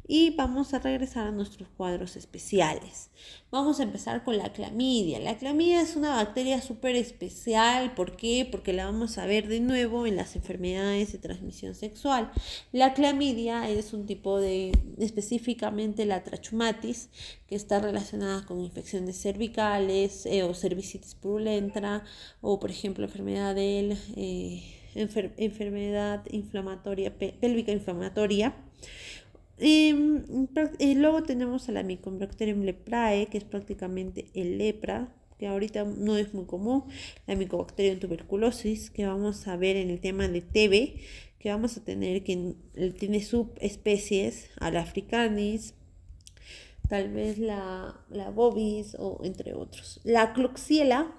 Y vamos a regresar a nuestros cuadros especiales. Vamos a empezar con la clamidia. La clamidia es una bacteria súper especial. ¿Por qué? Porque la vamos a ver de nuevo en las enfermedades de transmisión sexual. La clamidia es un tipo de, específicamente la trachomatis, que está relacionada con infecciones cervicales o cervicitis purulenta, o por ejemplo enfermedad del enfermedad inflamatoria, pélvica inflamatoria. Luego tenemos a la Mycobacterium leprae, que es prácticamente el lepra, que ahorita no es muy común. La Mycobacterium tuberculosis, que vamos a ver en el tema de TB, que vamos a tener que tiene subespecies, a la africanis, tal vez la bovis, o entre otros. La Klebsiella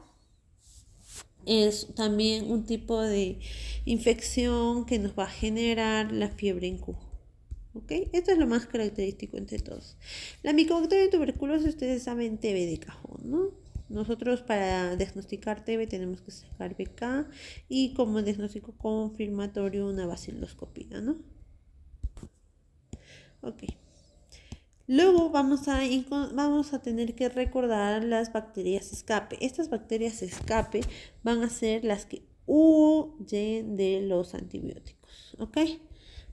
es también un tipo de infección que nos va a generar la fiebre en Q. ¿Okay? Esto es lo más característico entre todos. La Mycobacterium tuberculosis, ustedes saben, TB de cajón, ¿no? Nosotros para diagnosticar TB tenemos que sacar BK y como diagnóstico confirmatorio una baciloscopía, ¿no? Ok. Luego vamos a tener que recordar las bacterias escape. Estas bacterias escape van a ser las que huyen de los antibióticos, ¿ok?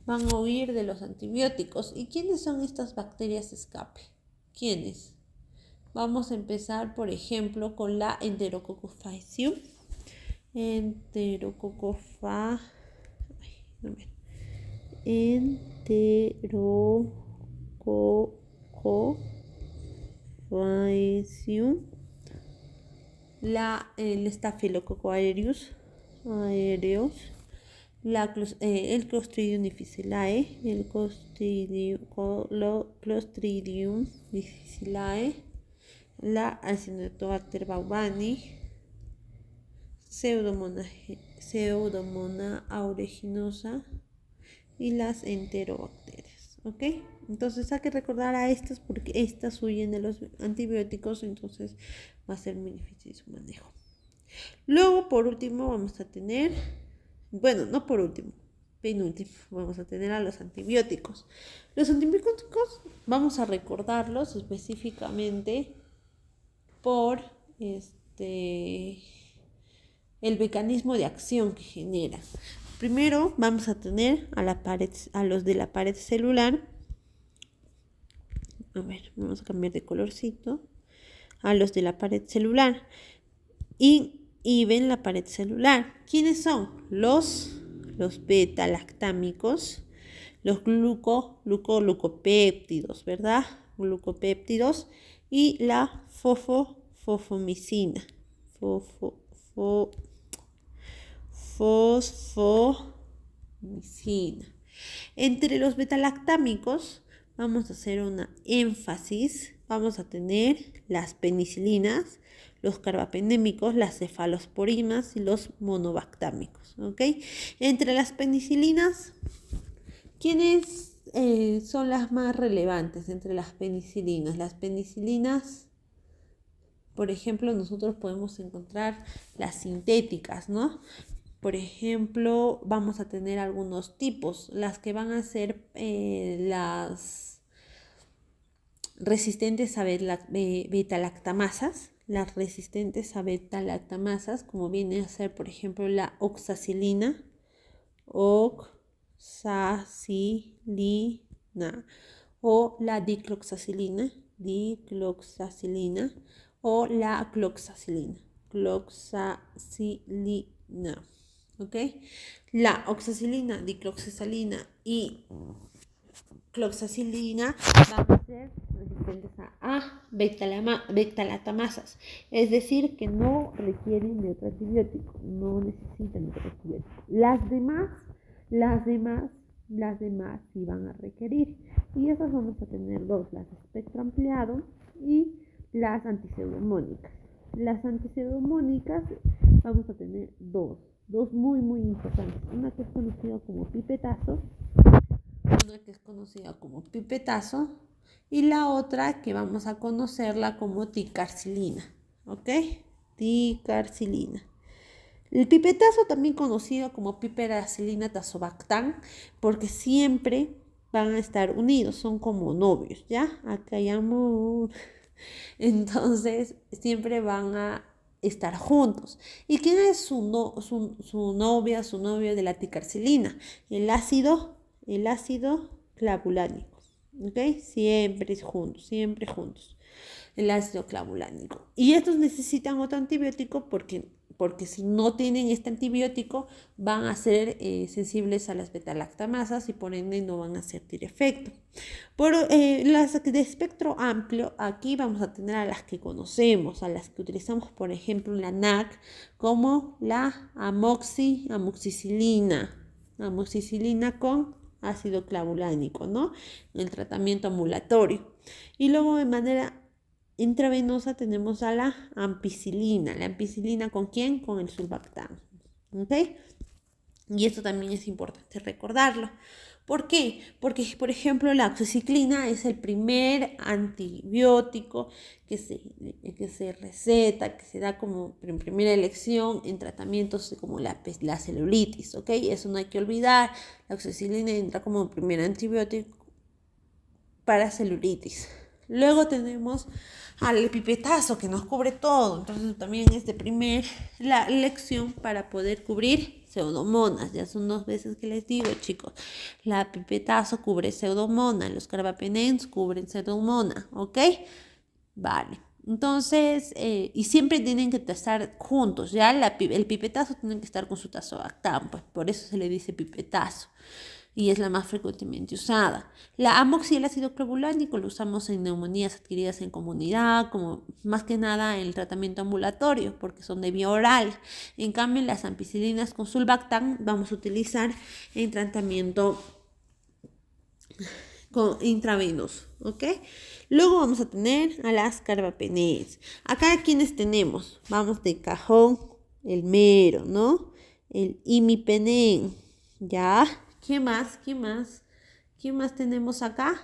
Van a huir de los antibióticos. ¿Y quiénes son estas bacterias escape? ¿Quiénes? Vamos a empezar, por ejemplo, con la Enterococcus faecium. El Staphylococcus aureus, el Clostridium difficilae, el Clostridium difficilae, la Acinetobacter baumannii, Pseudomonas aeruginosa y las enterobacterias, ¿ok? Entonces hay que recordar a estas porque estas huyen de los antibióticos, entonces va a ser muy difícil su manejo. Luego, por último, vamos a tener, bueno, no por último, penúltimo, vamos a tener a los antibióticos. Los antibióticos vamos a recordarlos específicamente por el mecanismo de acción que genera. Primero vamos a tener a los de la pared celular. A ver, vamos a cambiar de colorcito. A los de la pared celular. Inhiben la pared celular. ¿Quiénes son? Los beta-lactámicos, los glucopéptidos, ¿verdad? Glucopéptidos y la fosfomicina. Fosfomicina. Entre los betalactámicos vamos a hacer una énfasis. Vamos a tener las penicilinas, los carbapenémicos, las cefalosporinas y los monobactámicos. ¿Ok? Entre las penicilinas, ¿quiénes son las más relevantes entre las penicilinas? Las penicilinas, por ejemplo, nosotros podemos encontrar las sintéticas, ¿no? Por ejemplo, vamos a tener algunos tipos, las que van a ser las resistentes a beta-lactamasas, como viene a ser, por ejemplo, la oxacilina, o la dicloxacilina, o la cloxacilina. ¿Ok? La oxacilina, dicloxacilina y cloxacilina van a ser resistentes a beta-lactamasas, es decir, que no requieren de otro antibiótico, no necesitan otro antibiótico. Las demás sí van a requerir, y esas vamos a tener dos, las de espectro ampliado y las antipseudomónicas. Las antipseudomónicas vamos a tener dos muy muy importantes, una que es conocida como pipetazo, y la otra que vamos a conocerla como ticarcilina, ¿ok? Ticarcilina. El pipetazo, también conocido como piperacilina tazobactam, porque siempre van a estar unidos, son como novios, ¿ya? Acá hay amor. Entonces, siempre van a estar juntos. ¿Y quién es su novia, su novio de la ticarcilina? El ácido clavulánico, ¿ok? Siempre juntos, siempre juntos. El ácido clavulánico. Y estos necesitan otro antibiótico porque si no tienen este antibiótico van a ser sensibles a las betalactamasas y por ende no van a surtir efecto. Por las de espectro amplio, aquí vamos a tener a las que conocemos, a las que utilizamos, por ejemplo, la NAC, como la amoxicilina con ácido clavulánico, ¿no? En el tratamiento ambulatorio. Y luego de manera intravenosa tenemos a la ampicilina. ¿La ampicilina con quién? Con el sulbactam. ¿Ok? Y esto también es importante recordarlo. ¿Por qué? Porque, por ejemplo, la oxiciclina es el primer antibiótico que se receta, que se da como en primera elección en tratamientos como la celulitis, ¿ok? Eso no hay que olvidar. La oxiciclina entra como primer antibiótico para celulitis. Luego tenemos al pipetazo que nos cubre todo, entonces también es de la elección para poder cubrir pseudomonas. Ya son 2 veces que les digo, chicos, la pipetazo cubre pseudomonas, los carbapenens cubren pseudomonas, ¿ok? Vale. Entonces, y siempre tienen que estar juntos, ¿ya? El pipetazo tiene que estar con su tazobactam, pues por eso se le dice pipetazo y es la más frecuentemente usada. La amoxi y el ácido clavulánico lo usamos en neumonías adquiridas en comunidad, como más que nada en el tratamiento ambulatorio, porque son de vía oral. En cambio, las ampicilinas con sulbactam vamos a utilizar en tratamiento intravenoso, ¿ok? Luego vamos a tener a las carbapenems. Acá, ¿quiénes tenemos? Vamos de cajón, el mero, ¿no? El imipenem, ¿ya? ¿Qué más? ¿Quién más tenemos acá?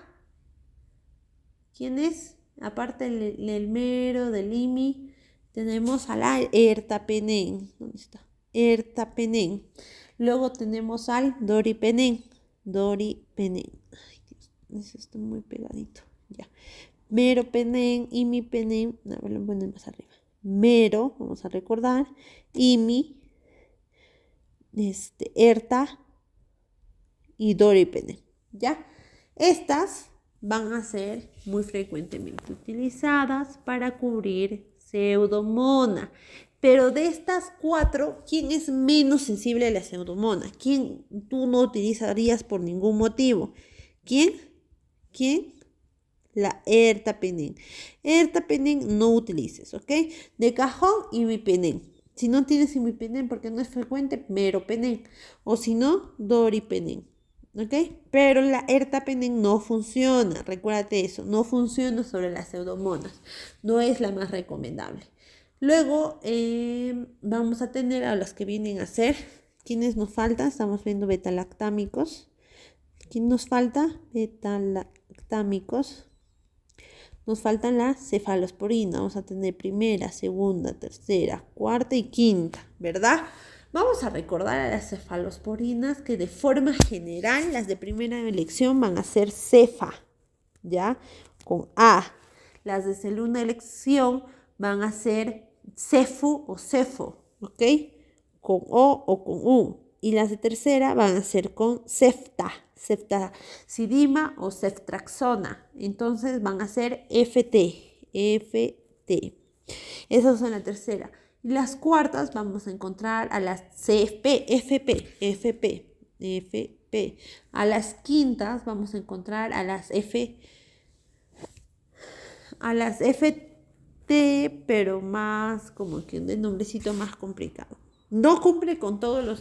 ¿Quién es? Aparte del mero, del IMI, tenemos a la ertapenem. ¿Dónde está? Ertapenem. Luego tenemos al doripenem. Ay, Dios, eso está muy pegadito. Ya. Meropenem, imipenem. A ver, lo ponen más arriba. Mero, vamos a recordar. IMI, erta y doripenem, ¿ya? Estas van a ser muy frecuentemente utilizadas para cubrir pseudomonas. Pero de estas 4, ¿quién es menos sensible a la pseudomonas? ¿Quién tú no utilizarías por ningún motivo? ¿Quién? La ertapenem. Ertapenem no utilices, ¿ok? De cajón, imipenem. Si no tienes imipenem porque no es frecuente, meropenem. O si no, doripenem. ¿Ok? Pero la ertapenem no funciona, recuérdate eso, no funciona sobre las pseudomonas, no es la más recomendable. Luego vamos a tener a las que vienen a ser, ¿quiénes nos faltan? Estamos viendo betalactámicos. ¿Quién nos falta? Betalactámicos. Nos faltan la cefalosporina, vamos a tener primera, segunda, tercera, cuarta y quinta, ¿verdad? Vamos a recordar a las cefalosporinas que de forma general las de primera elección van a ser cefa, ¿ya? Con A. Las de segunda elección van a ser cefu o cefo, ¿ok? Con O con U. Y las de tercera van a ser con ceftazidima o ceftraxona. Entonces van a ser FT. Esas son la tercera. Y las cuartas vamos a encontrar a las FP. A las quintas vamos a encontrar a las FT, pero más como que un nombrecito más complicado. No cumple con todos los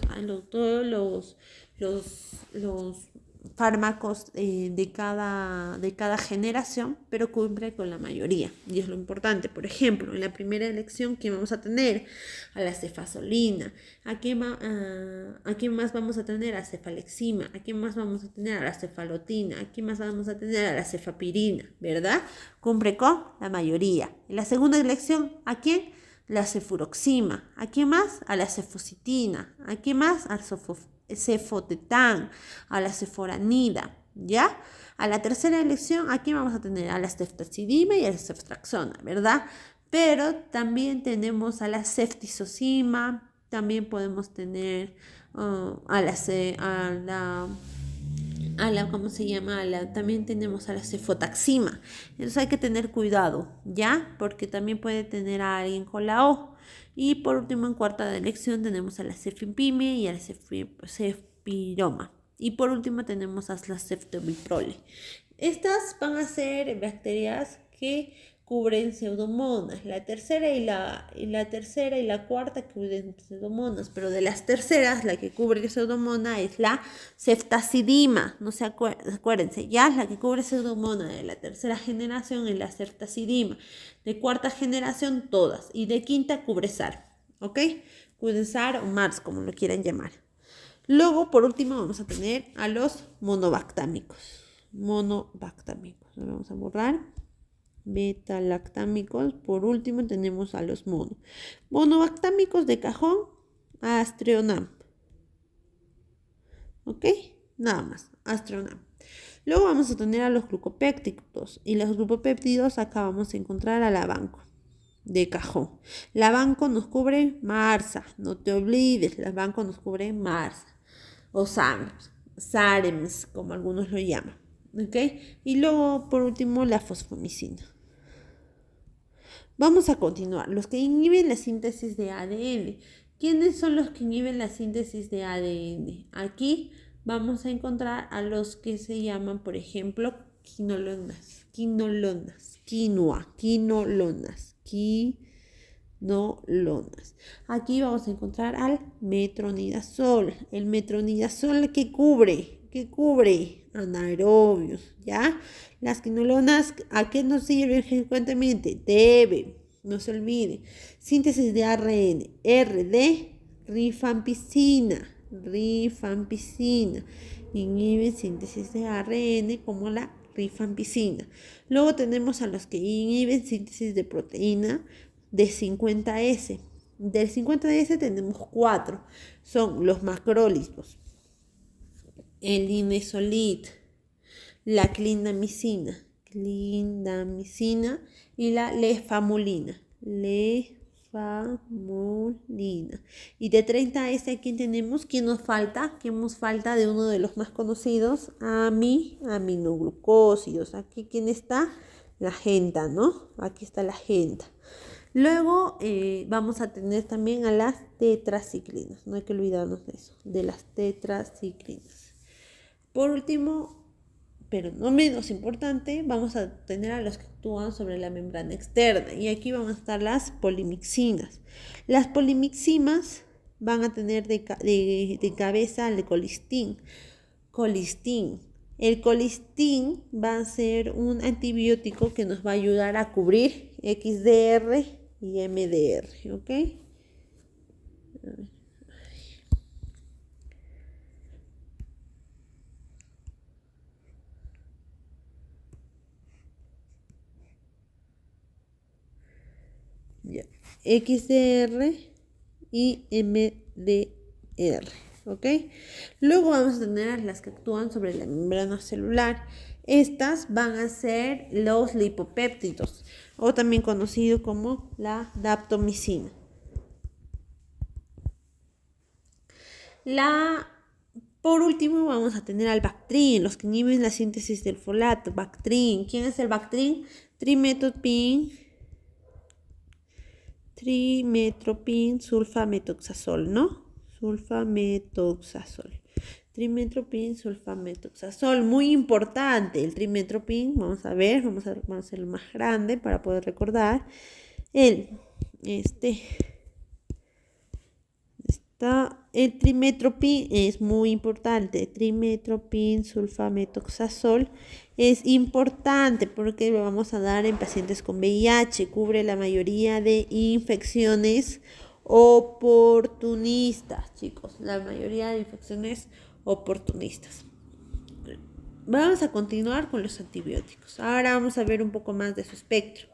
fármacos de cada generación, pero cumple con la mayoría y es lo importante. Por ejemplo, en la primera elección, ¿quién vamos a tener? A la cefazolina. ¿A quién más vamos a tener? A cefalexima. ¿A quién más vamos a tener? A la cefalotina. ¿A quién más vamos a tener? A la cefapirina, ¿verdad? Cumple con la mayoría. En la segunda elección, ¿a quién? La cefuroxima. ¿A quién más? A la cefocitina. ¿A quién más? Al cefotetán, a la ceforanida. ¿ya? A la tercera elección, aquí vamos a tener a la ceftazidima y a la ceftriaxona, ¿verdad? Pero también tenemos a la ceftriaxona, también podemos tener ¿cómo se llama? También tenemos a la cefotaxima. Entonces hay que tener cuidado, ¿ya? Porque también puede tener a alguien con la O. Y por último, en cuarta elección tenemos a la cefimpime y a la cefpiroma. Y por último tenemos a la ceftobiprole. Estas van a ser bacterias que cubren pseudomonas. La tercera y la cuarta cubren pseudomonas, pero de las terceras la que cubre pseudomona es la ceftazidima. No se acuérdense, ya la que cubre pseudomona de la tercera generación es la ceftazidima. De cuarta generación todas y de quinta cubre SAR, ¿ok? Cubre SAR o MARS, como lo quieran llamar. Luego, por último, vamos a tener a los monobactámicos. Vamos a borrar. Beta-lactámicos. Por último, tenemos a los monobactámicos de cajón, Astreonam. ¿Ok? Nada más, Astreonam. Luego vamos a tener a los glucopéptidos. Y los glucopéptidos acá vamos a encontrar a la banco de cajón. La banco nos cubre Marsa. No te olvides, la banco nos cubre Marsa. O Sarems, como algunos lo llaman. ¿Ok? Y luego, por último, la fosfomicina. Vamos a continuar. Los que inhiben la síntesis de ADN. ¿Quiénes son los que inhiben la síntesis de ADN? Aquí vamos a encontrar a los que se llaman, por ejemplo, quinolonas. Aquí vamos a encontrar al metronidazol. El metronidazol que cubre anaerobios, ¿ya? Las quinolonas, ¿a qué nos sirven frecuentemente? No se olvide. Síntesis de ARN, de rifampicina. Inhiben síntesis de ARN como la rifampicina. Luego tenemos a los que inhiben síntesis de proteína de 50S. Del 50S tenemos 4. Son los macrólidos, el linezolid, la clindamicina y la lefamulina. Y de 30S, ¿a quién tenemos? ¿Quién nos falta? ¿Quién nos falta de uno de los más conocidos? Aminoglucósidos. Aquí, ¿quién está? La genta, ¿no? Aquí está la genta. Luego vamos a tener también a las tetraciclinas. No hay que olvidarnos de eso, de las tetraciclinas. Por último, pero no menos importante, vamos a tener a los que actúan sobre la membrana externa. Y aquí van a estar las polimixinas. Las polimixinas van a tener de cabeza al colistin. El colistin va a ser un antibiótico que nos va a ayudar a cubrir XDR y MDR, ¿ok? Ya. XDR y MDR, ¿ok? Luego vamos a tener las que actúan sobre la membrana celular. Estas van a ser los lipopéptidos, o también conocido como la daptomicina. Por último vamos a tener al Bactrin, los que inhiben la síntesis del folato. Bactrin, ¿quién es el Bactrin? Trimetopin sulfametoxazol, ¿no? Trimetopin sulfametoxazol, muy importante. El trimetopin, vamos a hacerlo más grande para poder recordar. El trimetopin es muy importante. Trimetopin sulfametoxazol es importante porque lo vamos a dar en pacientes con VIH. Cubre la mayoría de infecciones oportunistas, chicos. La mayoría de infecciones oportunistas. Vamos a continuar con los antibióticos. Ahora vamos a ver un poco más de su espectro.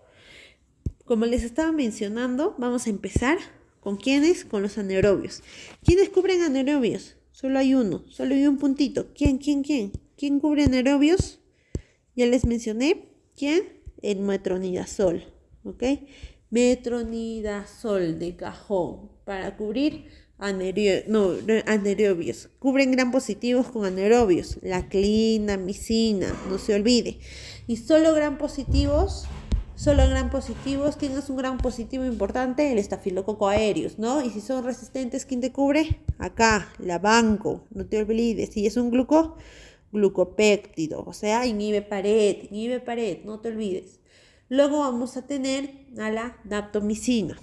Como les estaba mencionando, vamos a empezar ¿con quiénes? Con los anaerobios. ¿Quiénes cubren anaerobios? Solo hay uno, solo hay un puntito. ¿Quién? ¿Quién cubre anaerobios? Ya les mencioné. ¿Quién? El metronidazol. ¿Ok? Metronidazol de cajón para cubrir anaerobios. Cubren gram positivos con anaerobios. La clindamicina, no se olvide. Y solo gram positivos. ¿Quién es un gran positivo importante? El estafilococo aureus, ¿no? Y si son resistentes, ¿quién te cubre? Acá, la banco, no te olvides. Si es un glucopéptido, o sea, inhibe pared, no te olvides. Luego vamos a tener a la daptomicina.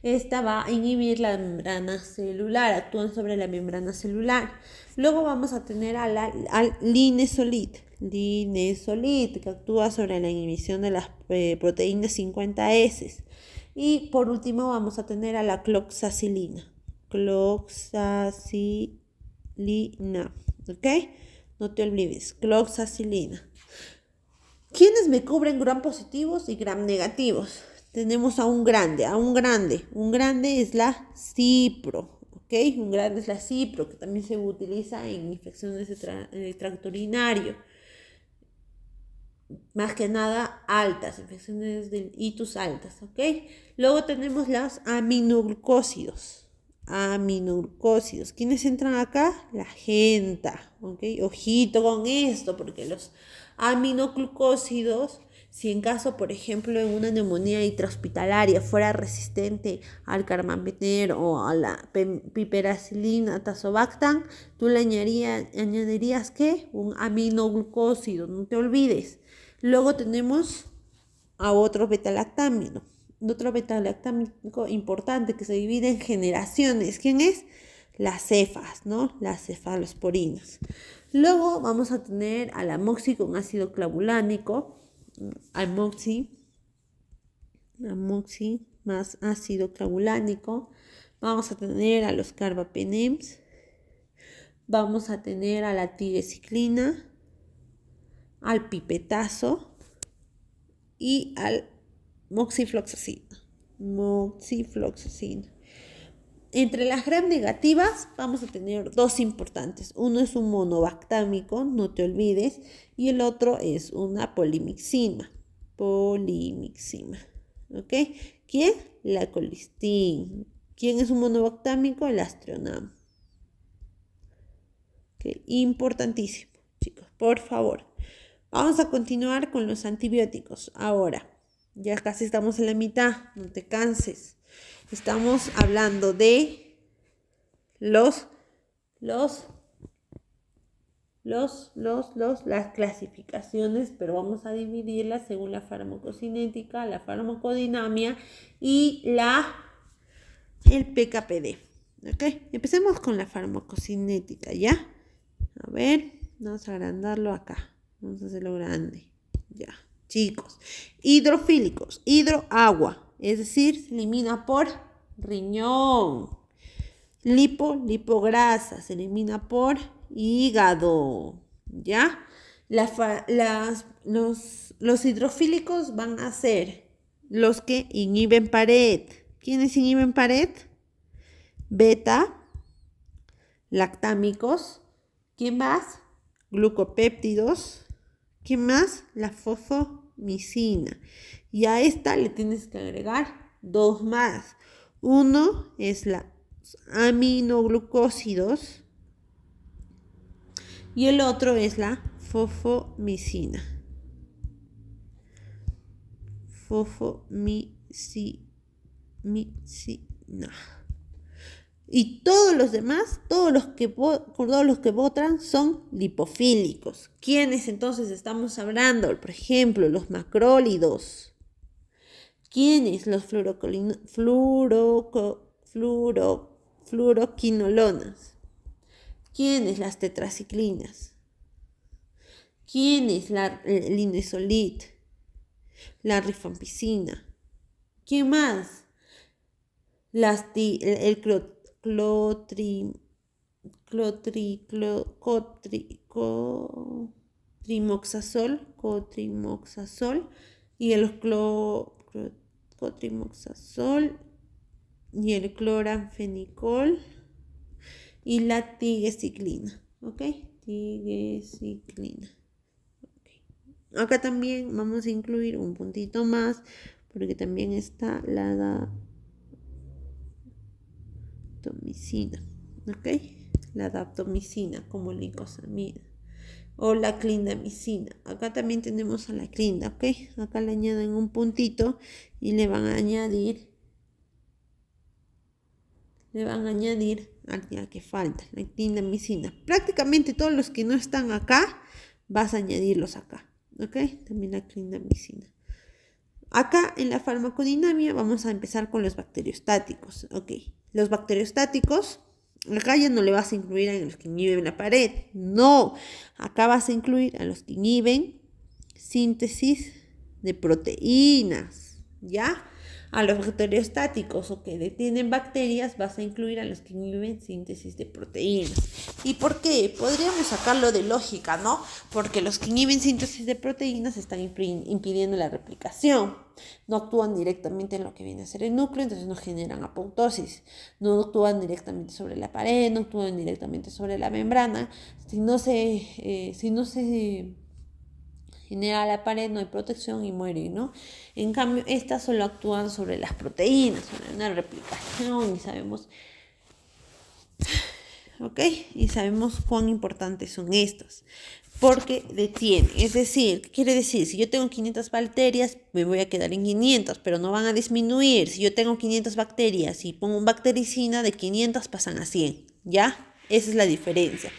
Esta va a inhibir la membrana celular, actúan sobre la membrana celular. Luego vamos a tener al linezolid, que actúa sobre la inhibición de las proteínas 50S. Y por último vamos a tener a la cloxacilina. ¿Ok? No te olvides, cloxacilina. ¿Quiénes me cubren gram positivos y gram negativos? Tenemos a un grande. Un grande es la cipro, ¿ok? Un grande es la cipro, que también se utiliza en infecciones de tracto urinario. Más que nada altas, infecciones del itus altas, ¿ok? Luego tenemos las aminoglucósidos. ¿Quiénes entran acá? La genta, ¿ok? Ojito con esto, porque los aminoglucósidos, si en caso, por ejemplo, en una neumonía intrahospitalaria fuera resistente al carbapenem o a la piperacilina tazobactam, tú le añadirías ¿qué? Un aminoglucósido, no te olvides. Luego tenemos a otro betalactámico importante que se divide en generaciones. ¿Quién es? Las cefas, ¿no? Las cefalosporinas. Luego vamos a tener al amoxi con ácido clavulánico, amoxi más ácido clavulánico. Vamos a tener a los carbapenems. Vamos a tener a la tireciclina, al pipetazo y al moxifloxacina. Entre las gram negativas vamos a tener dos importantes. Uno es un monobactámico, no te olvides, y el otro es una polimixima. ¿Ok? ¿Quién? La colistin. ¿Quién es un monobactámico? El astronam. Okay. Importantísimo, chicos, por favor. Vamos a continuar con los antibióticos. Ahora, ya casi estamos en la mitad, no te canses. Estamos hablando de las clasificaciones, pero vamos a dividirlas según la farmacocinética, la farmacodinamia y el PKPD. ¿Ok? Empecemos con la farmacocinética, ¿ya? A ver, vamos a agrandarlo acá. Vamos a hacerlo grande. Ya, chicos. Hidrofílicos, hidroagua, es decir, se elimina por riñón. Lipograsa, se elimina por hígado. ¿Ya? Los hidrofílicos van a ser los que inhiben pared. ¿Quiénes inhiben pared? Beta, lactámicos. ¿Quién más? Glucopéptidos. ¿Quién más? La fosfomicina. Y a esta le tienes que agregar dos más. Uno es los aminoglucósidos y el otro es la fosfomicina. Y todos los demás, todos los que votan son lipofílicos. ¿Quiénes entonces estamos hablando? Por ejemplo, los macrólidos. ¿Quiénes? Los fluoroquinolonas. ¿Quiénes? Las tetraciclinas. ¿Quiénes? El linezolid, la rifampicina. ¿Quién más? El cotrimoxazol y el cotrimoxazol y el cloranfenicol y la tigecyclina, ¿ok? Tigecyclina. Okay. Acá también vamos a incluir un puntito más, porque también está la daptomicina, ¿ok? La daptomicina como licosamida. O la clindamicina. Acá también tenemos a la clinda, ¿ok? Acá le añaden un puntito y le van a añadir al día que falta, la clindamicina. Prácticamente todos los que no están acá, vas a añadirlos acá, ¿ok? También la clindamicina. Acá en la farmacodinamia vamos a empezar con los bacteriostáticos, ¿ok? Los bacteriostáticos, acá ya no le vas a incluir a los que inhiben la pared, no. Acá vas a incluir a los que inhiben síntesis de proteínas, ¿ya? A los bacteriostáticos o que detienen bacterias vas a incluir a los que inhiben síntesis de proteínas. ¿Y por qué? Podríamos sacarlo de lógica, ¿no? Porque los que inhiben síntesis de proteínas están impidiendo la replicación. No actúan directamente en lo que viene a ser el núcleo, entonces no generan apoptosis. No actúan directamente sobre la pared, no actúan directamente sobre la membrana. Si no se genera la pared, no hay protección y muere, ¿no? En cambio, estas solo actúan sobre las proteínas, sobre una replicación y sabemos, ¿ok? Y sabemos cuán importantes son estos, porque detiene, es decir, ¿qué quiere decir? Si yo tengo 500 bacterias, me voy a quedar en 500, pero no van a disminuir. Si yo tengo 500 bacterias y pongo un bactericida, de 500 pasan a 100, ¿ya? Esa es la diferencia.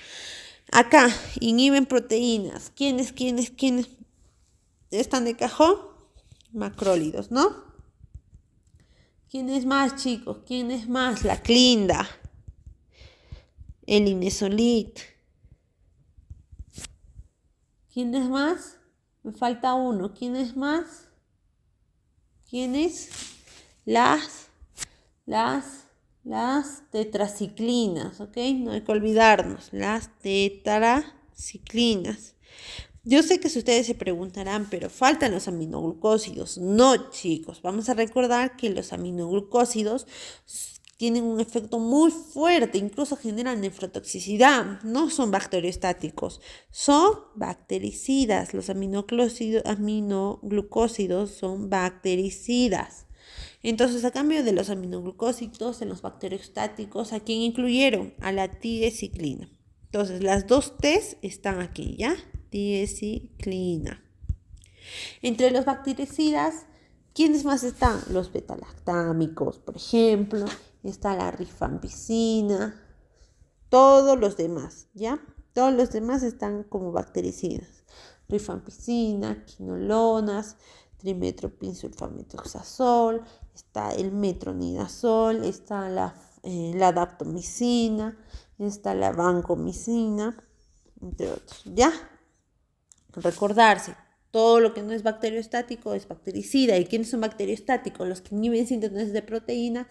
Acá, inhiben proteínas. ¿Quiénes están de cajón? Macrólidos, ¿no? ¿Quién es más, chicos? ¿Quién es más? La clinda, el inesolit. ¿Quién es más? Me falta uno. ¿Quién es más? ¿Quiénes? Las tetraciclinas, ¿ok? No hay que olvidarnos, las tetraciclinas. Yo sé que ustedes se preguntarán, pero faltan los aminoglucósidos. No, chicos, vamos a recordar que los aminoglucósidos tienen un efecto muy fuerte, incluso generan nefrotoxicidad. No son bacteriostáticos, son bactericidas. Los aminoglucósidos son bactericidas. Entonces, a cambio de los aminoglucósidos, en los bacteriostáticos, ¿a quién incluyeron? A la tigecyclina. Entonces, las dos T's están aquí, ¿ya? Tigecyclina. Entre los bactericidas, ¿quiénes más están? Los betalactámicos, por ejemplo. Está la rifampicina. Todos los demás, ¿ya? Todos los demás están como bactericidas. Rifampicina, quinolonas, trimetropinsulfametoxazol, está el metronidazol, está la daptomicina, está la vancomicina, entre otros, ¿ya? Recordarse, todo lo que no es bacteriostático es bactericida. ¿Y quiénes son bacteriostáticos? Los que inhiben síntesis de proteína,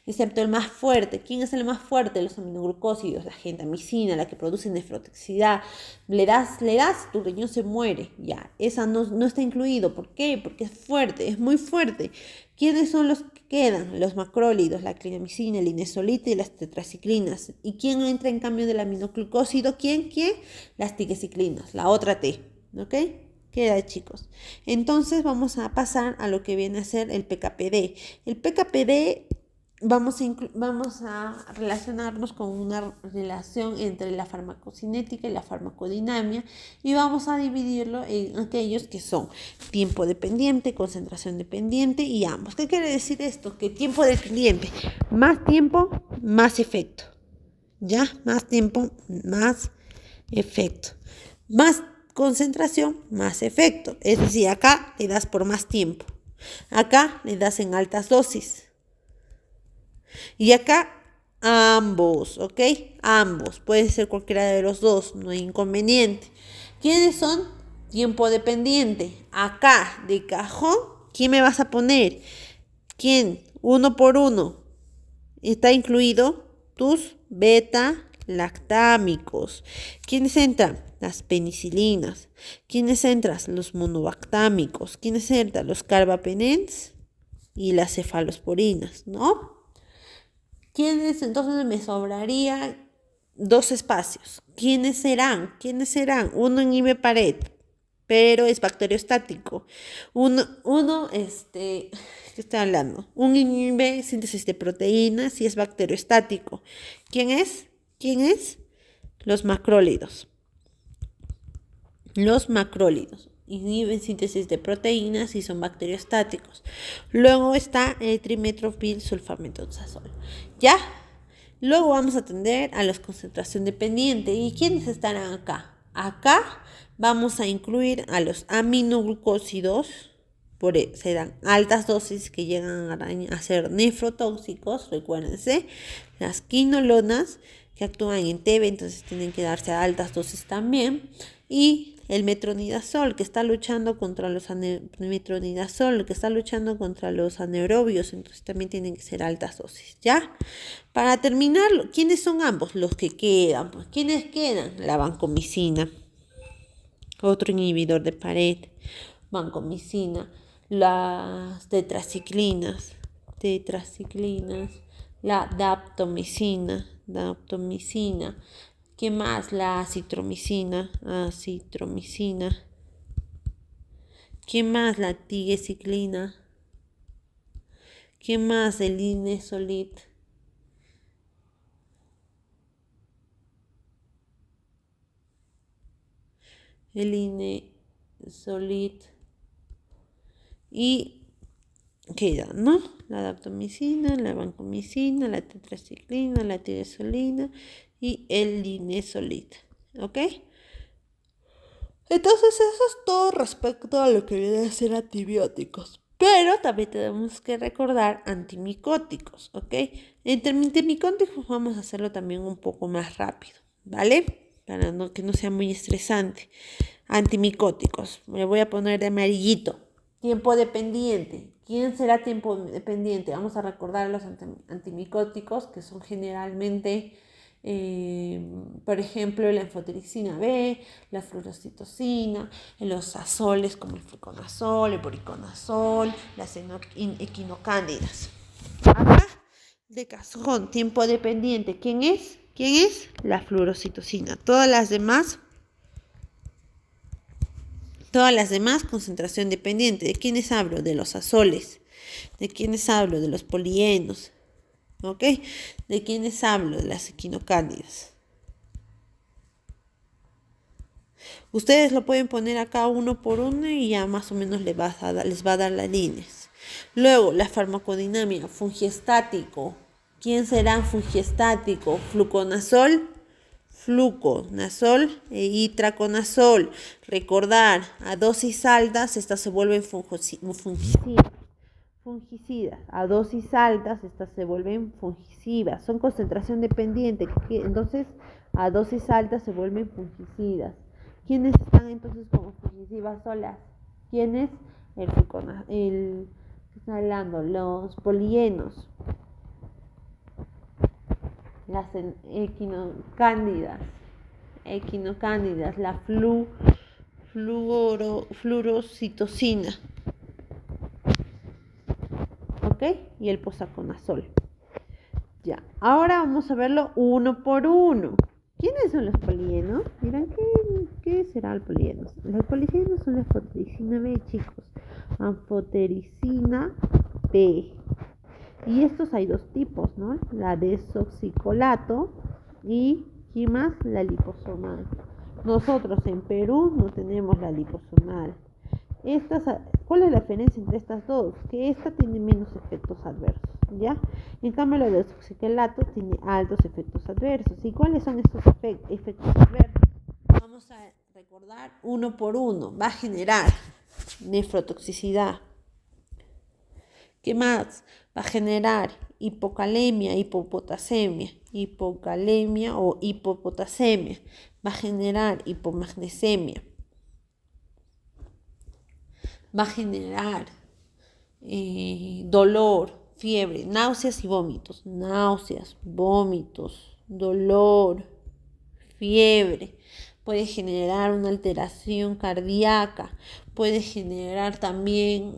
excepto el más fuerte. ¿Quién es el más fuerte? Los aminoglucósidos, la gentamicina, la que produce nefrotoxicidad. Le das, tu riñón se muere. Ya, esa no está incluido. ¿Por qué? Porque es fuerte, es muy fuerte. ¿Quiénes son los que quedan? Los macrólidos, la clindamicina, el inesolite y las tetraciclinas. ¿Y quién entra en cambio del aminoglucósido? ¿Quién? Las tigecyclinas, la otra T. ¿Ok? Queda, chicos. Entonces vamos a pasar a lo que viene a ser el PKPD. El PKPD vamos a relacionarnos con una relación entre la farmacocinética y la farmacodinamia y vamos a dividirlo en aquellos que son tiempo dependiente, concentración dependiente y ambos. ¿Qué quiere decir esto? Que tiempo dependiente, más tiempo, más efecto. ¿Ya? Más tiempo, más efecto. Más concentración, más efecto. Es decir, acá le das por más tiempo. Acá le das en altas dosis. Y acá ambos, ¿ok? Ambos. Puede ser cualquiera de los dos, no hay inconveniente. ¿Quiénes son? Tiempo dependiente. Acá, de cajón, ¿quién me vas a poner? ¿Quién? Uno por uno. Está incluido tus beta-lactámicos. ¿Quiénes entran? Las penicilinas. ¿Quiénes entran? Los monobactámicos. ¿Quiénes entran? Los carbapenens y las cefalosporinas, ¿no? ¿Quiénes? Entonces me sobraría dos espacios. ¿Quiénes serán? Uno inhibe pared, pero es bacteriostático. ¿Qué estoy hablando? Un inhibe síntesis de proteínas y es bacteriostático. ¿Quién es? Los macrólidos. Los macrólidos inhiben síntesis de proteínas y son bacteriostáticos. Luego está el trimetoprim sulfamethoxazol. ¿Ya? Luego vamos a atender a la concentración dependiente. ¿Y quiénes estarán acá? Acá vamos a incluir a los aminoglucósidos, serán altas dosis que llegan a ser nefrotóxicos, recuérdense, las quinolonas que actúan en TB, entonces tienen que darse a altas dosis también, y el metronidazol que está luchando contra los anaerobios, entonces también tienen que ser altas dosis, ¿ya? Para terminar, ¿quiénes son ambos? Los que quedan. Pues, ¿quiénes quedan? La vancomicina, otro inhibidor de pared, vancomicina, las tetraciclinas, la daptomicina, ¿qué más? La acitromicina, ¿qué más? La tigecyclina, ¿qué más? El linezolid, y quedan, ¿no? La daptomicina, la vancomicina, la tetraciclina, la tigesolina y el linezolid, ¿ok? Entonces eso es todo respecto a lo que viene a ser antibióticos. Pero también tenemos que recordar antimicóticos, ¿ok? Entre antimicóticos vamos a hacerlo también un poco más rápido, ¿vale? Para que no sea muy estresante. Antimicóticos, me voy a poner de amarillito. Tiempo dependiente. ¿Quién será tiempo dependiente? Vamos a recordar los antimicóticos que son generalmente, por ejemplo, la anfotericina B, la fluorocitocina, los azoles como el fluconazol, el voriconazol, las equinocándidas. Acá, de cajón, tiempo dependiente. ¿Quién es? La fluorocitocina. Todas las demás, concentración dependiente. ¿De quiénes hablo? De los azoles. ¿De quiénes hablo? De los polienos. ¿Ok? ¿De quiénes hablo? De las equinocándidas. Ustedes lo pueden poner acá uno por uno y ya más o menos les va a dar las líneas. Luego, la farmacodinámica. Fungiestático. ¿Quién será fungiestático? Fluconazol e itraconazol. Recordar, a dosis altas estas se vuelven fungicidas. A dosis altas estas se vuelven fungicisas. Son concentración dependiente, entonces a dosis altas se vuelven fungicidas. ¿Quiénes están entonces como fungicisas solas? ¿Quiénes? Está hablando, los polienos, las equinocándidas, la fluorocitocina, ¿ok? Y el posaconazol. Ya, ahora vamos a verlo uno por uno. ¿Quiénes son los polienos? Dirán, ¿qué será el polieno? Los polienos son la anfotericina B, chicos. Anfotericina B. Y estos hay dos tipos, ¿no? La desoxicolato y ¿qué más? La liposomal. Nosotros en Perú no tenemos la liposomal. ¿Cuál es la diferencia entre estas dos? Que esta tiene menos efectos adversos, ¿ya? En cambio, la desoxicolato tiene altos efectos adversos. ¿Y cuáles son estos efectos adversos? Vamos a recordar uno por uno. Va a generar nefrotoxicidad. ¿Qué más? Va a generar hipocalemia, hipopotasemia. Va a generar hipomagnesemia. Va a generar dolor, fiebre, náuseas y vómitos. Dolor, fiebre. Puede generar una alteración cardíaca. Puede generar también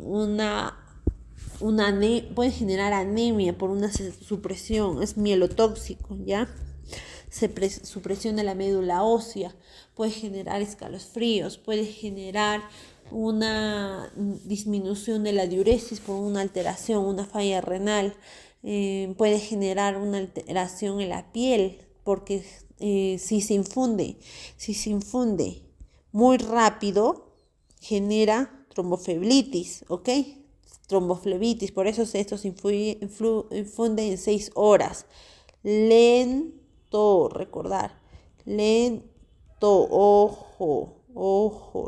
puede generar anemia por una supresión. Es mielotóxico, ¿ya? supresión de la médula ósea, puede generar escalofríos, puede generar una disminución de la diuresis por una alteración, una falla renal, puede generar una alteración en la piel, porque si se infunde muy rápido, genera tromboflebitis, ¿ok? Tromboflebitis, por eso esto se infunde en 6 horas. Lento, recordar, lento, ojo,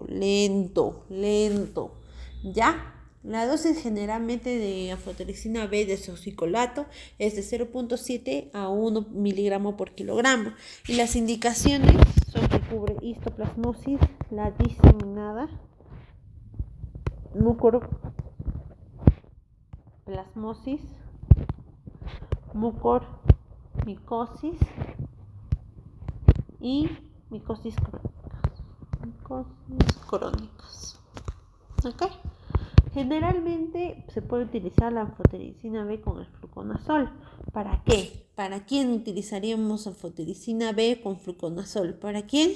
lento, ¿ya? La dosis generalmente de anfotericina B de desoxicolato es de 0.7 a 1 miligramo por kilogramo. Y las indicaciones son que cubre histoplasmosis, la diseminada, mucorplasmosis, mucormicosis y micosis crónicas. ¿Ok? Generalmente se puede utilizar la anfotericina B con el fluconazol. ¿Para qué? ¿Para quién utilizaríamos anfotericina B con fluconazol? ¿Para quién?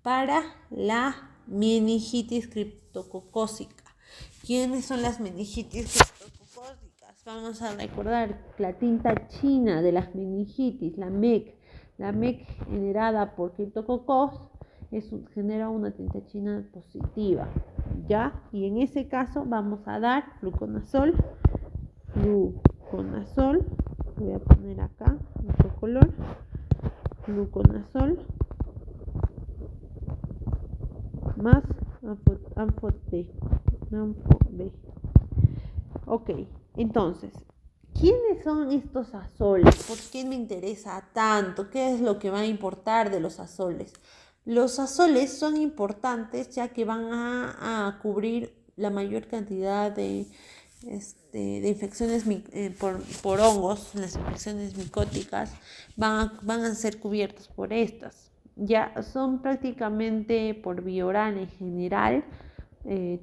Para la meningitis criptococócica. ¿Quiénes son las meningitis criptococócicas? Vamos a recordar la tinta china de las meningitis, la MEC. La MEC generada por criptococos genera una tinta china positiva, ¿ya? Y en ese caso vamos a dar fluconazol, voy a poner acá otro color, fluconazol más Anfo-B. Ok, entonces, ¿quiénes son estos azoles? ¿Por qué me interesa tanto? ¿Qué es lo que va a importar de los azoles? Los azoles son importantes ya que van a cubrir la mayor cantidad de infecciones por hongos. Las infecciones micóticas van a ser cubiertas por estas. Ya son prácticamente por vía oral en general.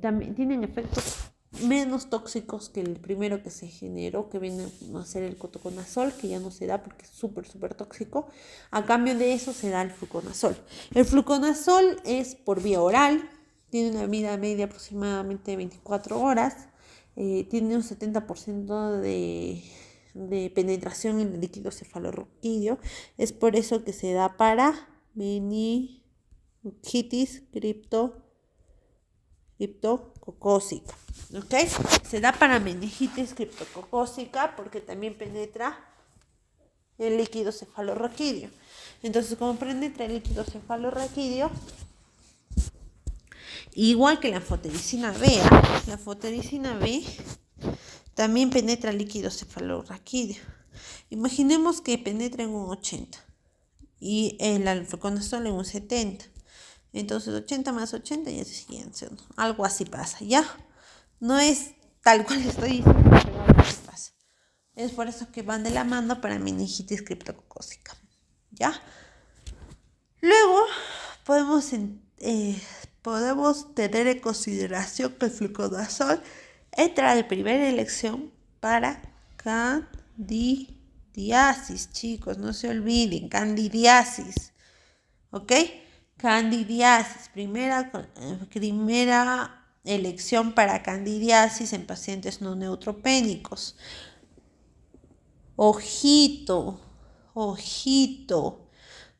También tienen efectos menos tóxicos que el primero que se generó, que viene a ser el cotoconazol, que ya no se da porque es súper tóxico. A cambio de eso se da el fluconazol. El fluconazol es por vía oral, tiene una vida media aproximadamente de 24 horas, tiene un 70% de penetración en el líquido cefalorraquídeo. Es por eso que se da para meningitis criptococócica, ¿ok? Se da para meningitis criptococócica porque también penetra el líquido cefalorraquídeo. Entonces, como penetra el líquido cefalorraquídeo, igual que la anfotericina B, la anfotericina B también penetra el líquido cefalorraquídeo. Imaginemos que penetra en un 80 y el fluconazol en un 70. Entonces 80 más 80 ya es 100, algo así pasa, ¿ya? No es tal cual estoy diciendo, pero algo así pasa. Es por eso que van de la mano para meningitis criptococócica, ¿ya? Luego podemos tener en consideración que el fluconazol entra de primera elección para candidiasis, chicos, no se olviden, candidiasis, ¿ok? Candidiasis, primera elección para candidiasis en pacientes no neutropénicos. Ojito,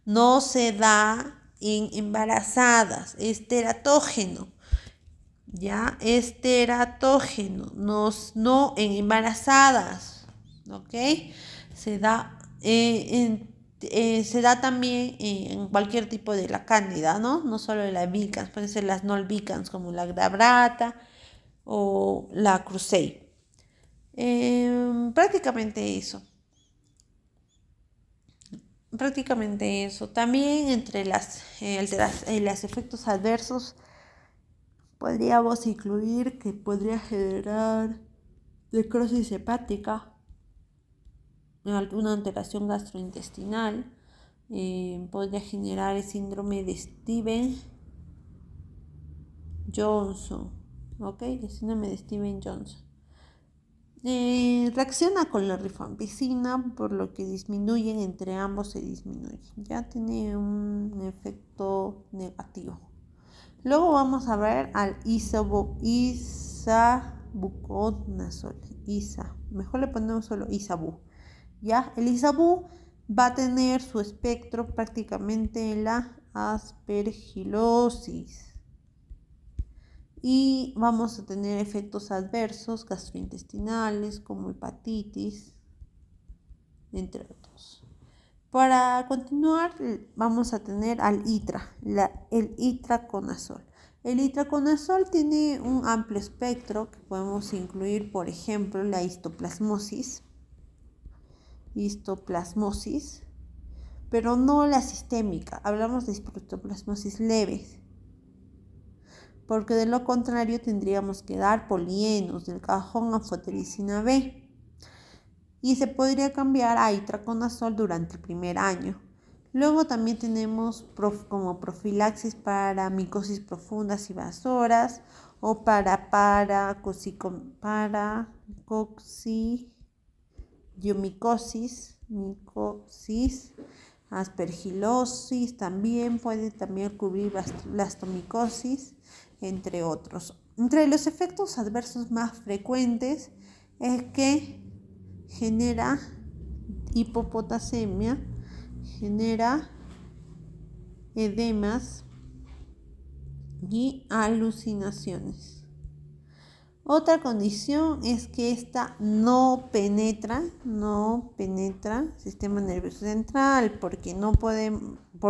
no se da en embarazadas, es teratógeno, ¿ya? Es teratógeno, no en embarazadas, ¿ok? Se da se da también en cualquier tipo de la cándida, ¿no? No solo de la albicans, pueden ser las no albicans como la glabrata o la crusei. Prácticamente eso. También entre los efectos adversos podríamos incluir que podría generar necrosis hepática, alguna alteración gastrointestinal, podría generar el síndrome de Steven-Johnson, ¿ok? El síndrome de Steven-Johnson. Reacciona con la rifampicina, por lo que disminuyen, entre ambos se disminuyen. Ya tiene un efecto negativo. Luego vamos a ver al isavuconazol. Mejor le ponemos solo isabu. Ya, el isabu va a tener su espectro prácticamente en la aspergilosis. Y vamos a tener efectos adversos gastrointestinales como hepatitis, entre otros. Para continuar, vamos a tener al el itraconazol. El itraconazol tiene un amplio espectro que podemos incluir, por ejemplo, la histoplasmosis, pero no la sistémica. Hablamos de histoplasmosis leves, porque de lo contrario tendríamos que dar polienos del cajón anfotericina B. Y se podría cambiar a itraconazol durante el primer año. Luego también tenemos como profilaxis para micosis profundas y vasoras o para paracoccidiomicosis, aspergilosis, también puede cubrir blastomicosis, entre otros. Entre los efectos adversos más frecuentes es que genera hipopotasemia, genera edemas y alucinaciones. Otra condición es que esta no penetra el sistema nervioso central, por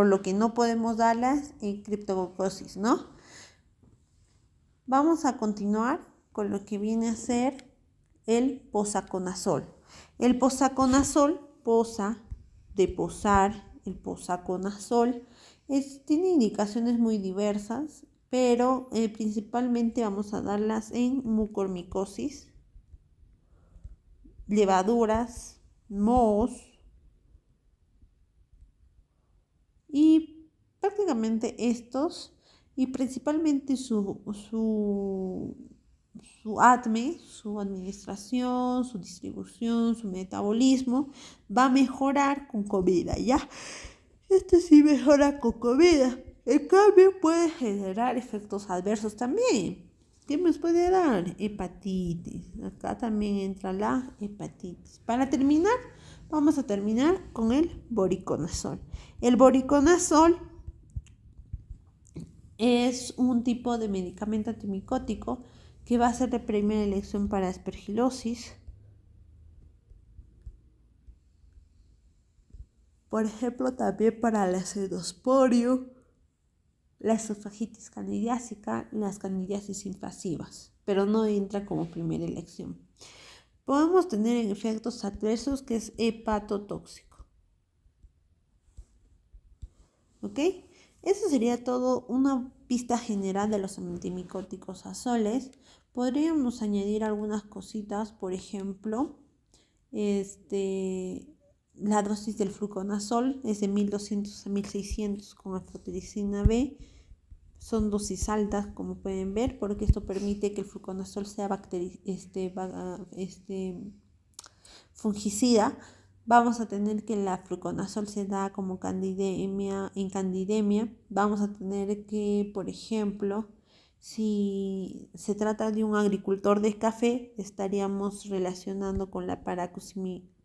lo que no podemos darlas en criptococosis, ¿no? Vamos a continuar con lo que viene a ser el posaconazol. El posaconazol, el posaconazol tiene indicaciones muy diversas, pero principalmente vamos a darlas en mucormicosis, levaduras, mohos, y prácticamente estos, y principalmente su ADME, su administración, su distribución, su metabolismo, va a mejorar con comida, ¿ya? Este sí mejora con comida. En cambio, puede generar efectos adversos también. ¿Qué nos puede dar? Hepatitis. Acá también entra la hepatitis. Para terminar, vamos a terminar con el voriconazol. El voriconazol es un tipo de medicamento antimicótico que va a ser de primera elección para aspergilosis. Por ejemplo, también para el acidosporio, la esofagitis candidiásica y las candidiasis invasivas, pero no entra como primera elección. Podemos tener efectos adversos que es hepatotóxico. ¿Ok? Eso sería todo una vista general de los antimicóticos azoles. Podríamos añadir algunas cositas, por ejemplo, la dosis del fluconazol es de 1200 a 1600 con anfotericina B. Son dosis altas, como pueden ver, porque esto permite que el fluconazol sea fungicida. Vamos a tener que la fluconazol se da como en candidemia. Vamos a tener que, por ejemplo, si se trata de un agricultor de café, estaríamos relacionando con la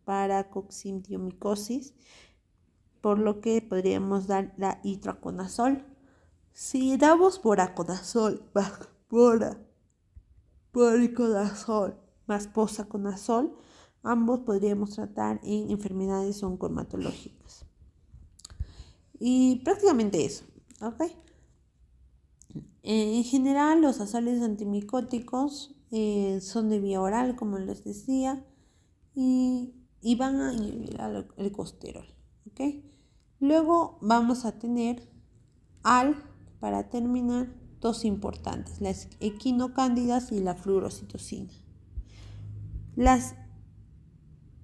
paracoccidiomicosis, por lo que podríamos dar la itraconazol. Si damos voriconazol más posaconazol, ambos podríamos tratar en enfermedades oncohematológicas. Y prácticamente eso, ¿ok? En general, los azoles antimicóticos son de vía oral, como les decía, y van a inhibir el colesterol, ¿ok? Luego vamos a tener para terminar, dos importantes, las equinocándidas y la fluorocitocina. Las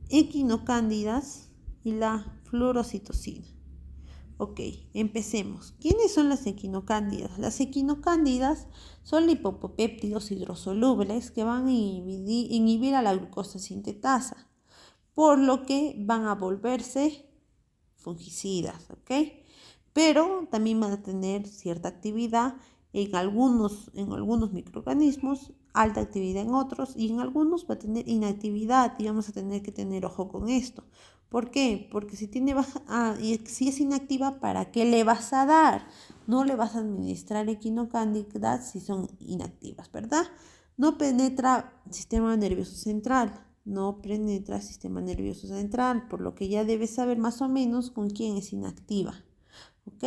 equinocándidas y la fluorocitocina Ok, empecemos. ¿Quiénes son las equinocándidas? Las equinocándidas son lipopéptidos hidrosolubles que van a inhibir a la glucosa sintetasa, por lo que van a volverse fungicidas, ¿ok? Pero también van a tener cierta actividad en algunos microorganismos, alta actividad en otros, y en algunos va a tener inactividad, y vamos a tener que tener ojo con esto. ¿Por qué? Porque si tiene si es inactiva, ¿para qué le vas a dar? No le vas a administrar equinocándida si son inactivas, ¿verdad? No penetra sistema nervioso central. No penetra sistema nervioso central, por lo que ya debes saber más o menos con quién es inactiva. ¿Ok?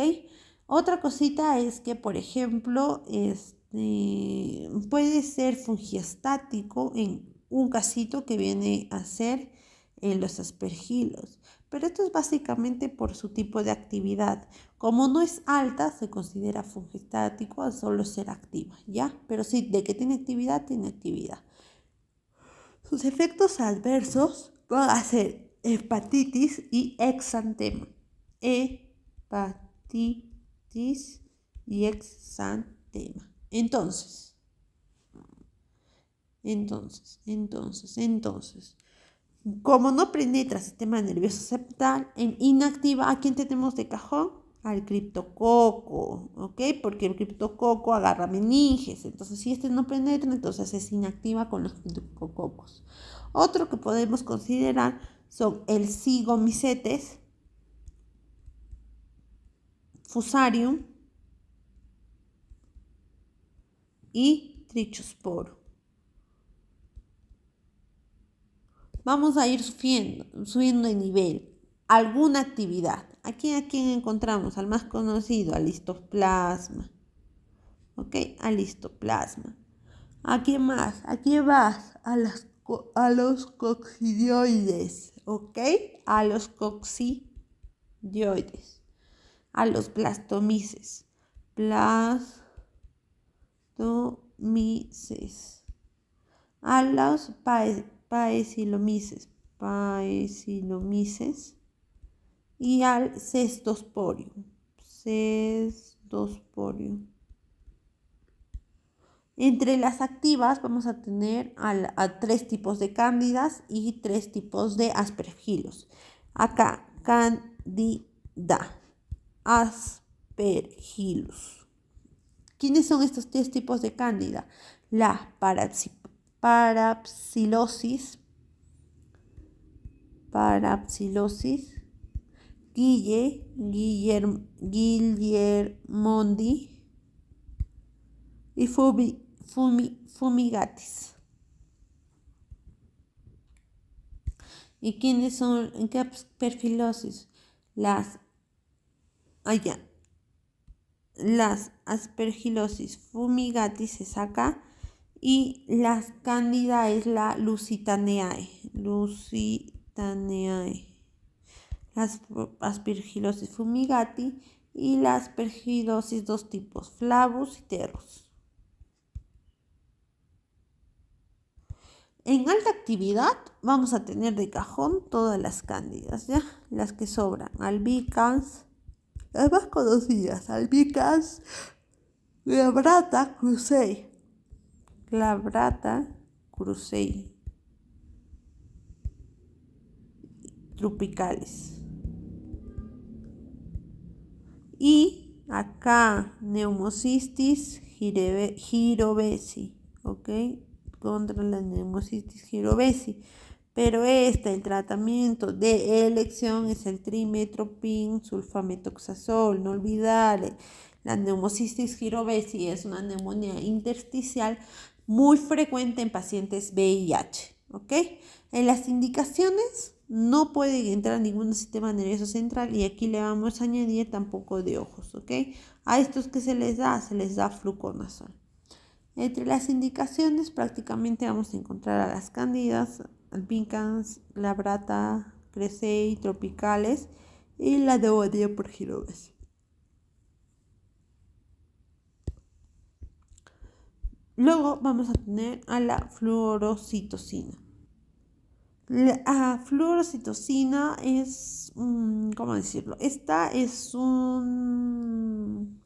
Otra cosita es que, por ejemplo, puede ser fungiostático en un casito que viene a ser en los aspergilos. Pero esto es básicamente por su tipo de actividad. Como no es alta, se considera fungiostático al solo ser activa, ¿ya? Pero sí, de que tiene actividad, tiene actividad. Sus efectos adversos van a ser hepatitis y exantema. Hepatitis y exantema. Entonces, como no penetra el sistema nervioso central, en inactiva, ¿a quién tenemos de cajón? Al criptococo, ¿ok? Porque el criptococo agarra meninges. Entonces, si este no penetra, entonces es inactiva con los criptococos. Otro que podemos considerar son el Zygomycetes fusarium y Trichosporo. Vamos a ir subiendo de nivel. Alguna actividad. Aquí a quién encontramos, al más conocido, al histoplasma. ¿Ok? Al histoplasma. ¿A quién más? Aquí vas a los coccidioides. ¿Ok? A los coccidioides. A los blastomices. Blastomices. A los paecilomices y al cestosporium. Entre las activas vamos a tener a 3 tipos de cándidas y 3 tipos de aspergilos. Acá, cándida, aspergillus. ¿Quiénes son estos 3 tipos de cándida? La parapsilosis, Guillermondi y fumigatis. ¿Y quiénes son? ¿En qué aspergilosis? Las aspergilosis fumigatis es acá y las cándida es la Lusitaneae. Las aspergilosis fumigati y la aspergilosis 2 tipos, flavus y terrus. En alta actividad vamos a tener de cajón todas las cándidas, ¿ya? Las que sobran, albicans, las más conocidas, albicans, glabrata crucei, tropicales. Y acá Pneumocystis jirovesi, ¿ok? Contra la Pneumocystis jirovesi. Pero el tratamiento de elección es el trimetoprim sulfametoxazol. No olvidar, la Pneumocystis jirovesi es una neumonía intersticial muy frecuente en pacientes VIH, ¿ok? En las indicaciones no puede entrar ningún sistema nervioso central y aquí le vamos a añadir tampoco de ojos, ¿ok? A estos que se les da fluconazol. Entre las indicaciones prácticamente vamos a encontrar a las cándidas, albicans, glabrata, crucei, tropicales y la neumonía por girovesi. Luego vamos a tener a la fluorocitocina. La fluorocitosina es, ¿cómo decirlo? Esta es un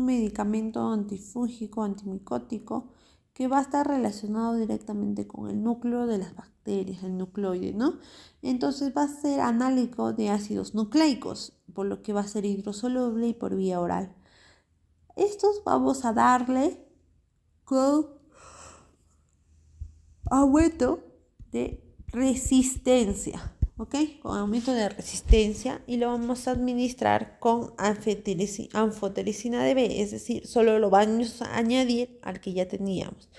medicamento antifúngico, antimicótico, que va a estar relacionado directamente con el núcleo de las bacterias, el nucleoide, ¿no? Entonces va a ser análogo de ácidos nucleicos, por lo que va a ser hidrosoluble y por vía oral. Estos vamos a darle con aumento de resistencia, ¿ok? Con aumento de resistencia, y lo vamos a administrar con anfotericina DB, es decir, solo lo vamos a añadir al que ya teníamos.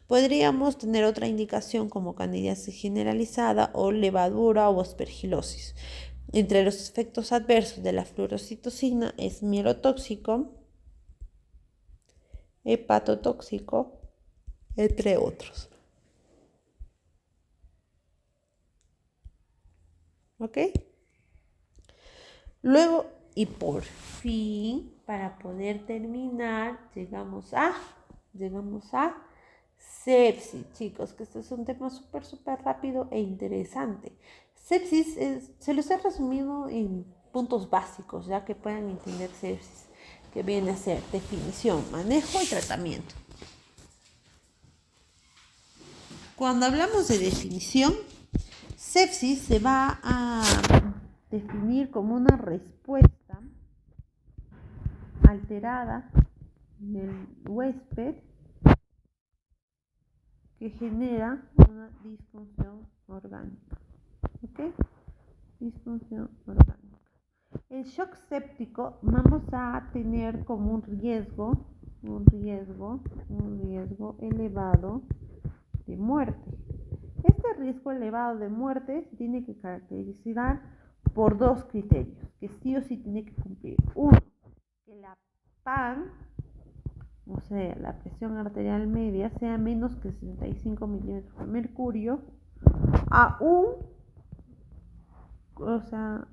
Podríamos tener otra indicación como candidiasis generalizada o levadura o aspergilosis. Entre los efectos adversos de la fluorocitosina es mielotóxico, hepatotóxico, entre otros. ¿Ok? Luego, y por fin, para poder terminar, llegamos a sepsis, chicos, que este es un tema súper rápido e interesante. Sepsis se los he resumido en puntos básicos, ya que puedan entender sepsis, que viene a ser definición, manejo y tratamiento. Cuando hablamos de definición, sepsis se va a definir como una respuesta alterada del huésped que genera una disfunción orgánica. ¿Ok? Disfunción orgánica. El shock séptico vamos a tener como un riesgo elevado de muerte. Este riesgo elevado de muerte se tiene que caracterizar por dos criterios que sí o sí tiene que cumplir. Uno, que la PAN, o sea, la presión arterial media, sea menos que 65 milímetros de mercurio, aún, o sea,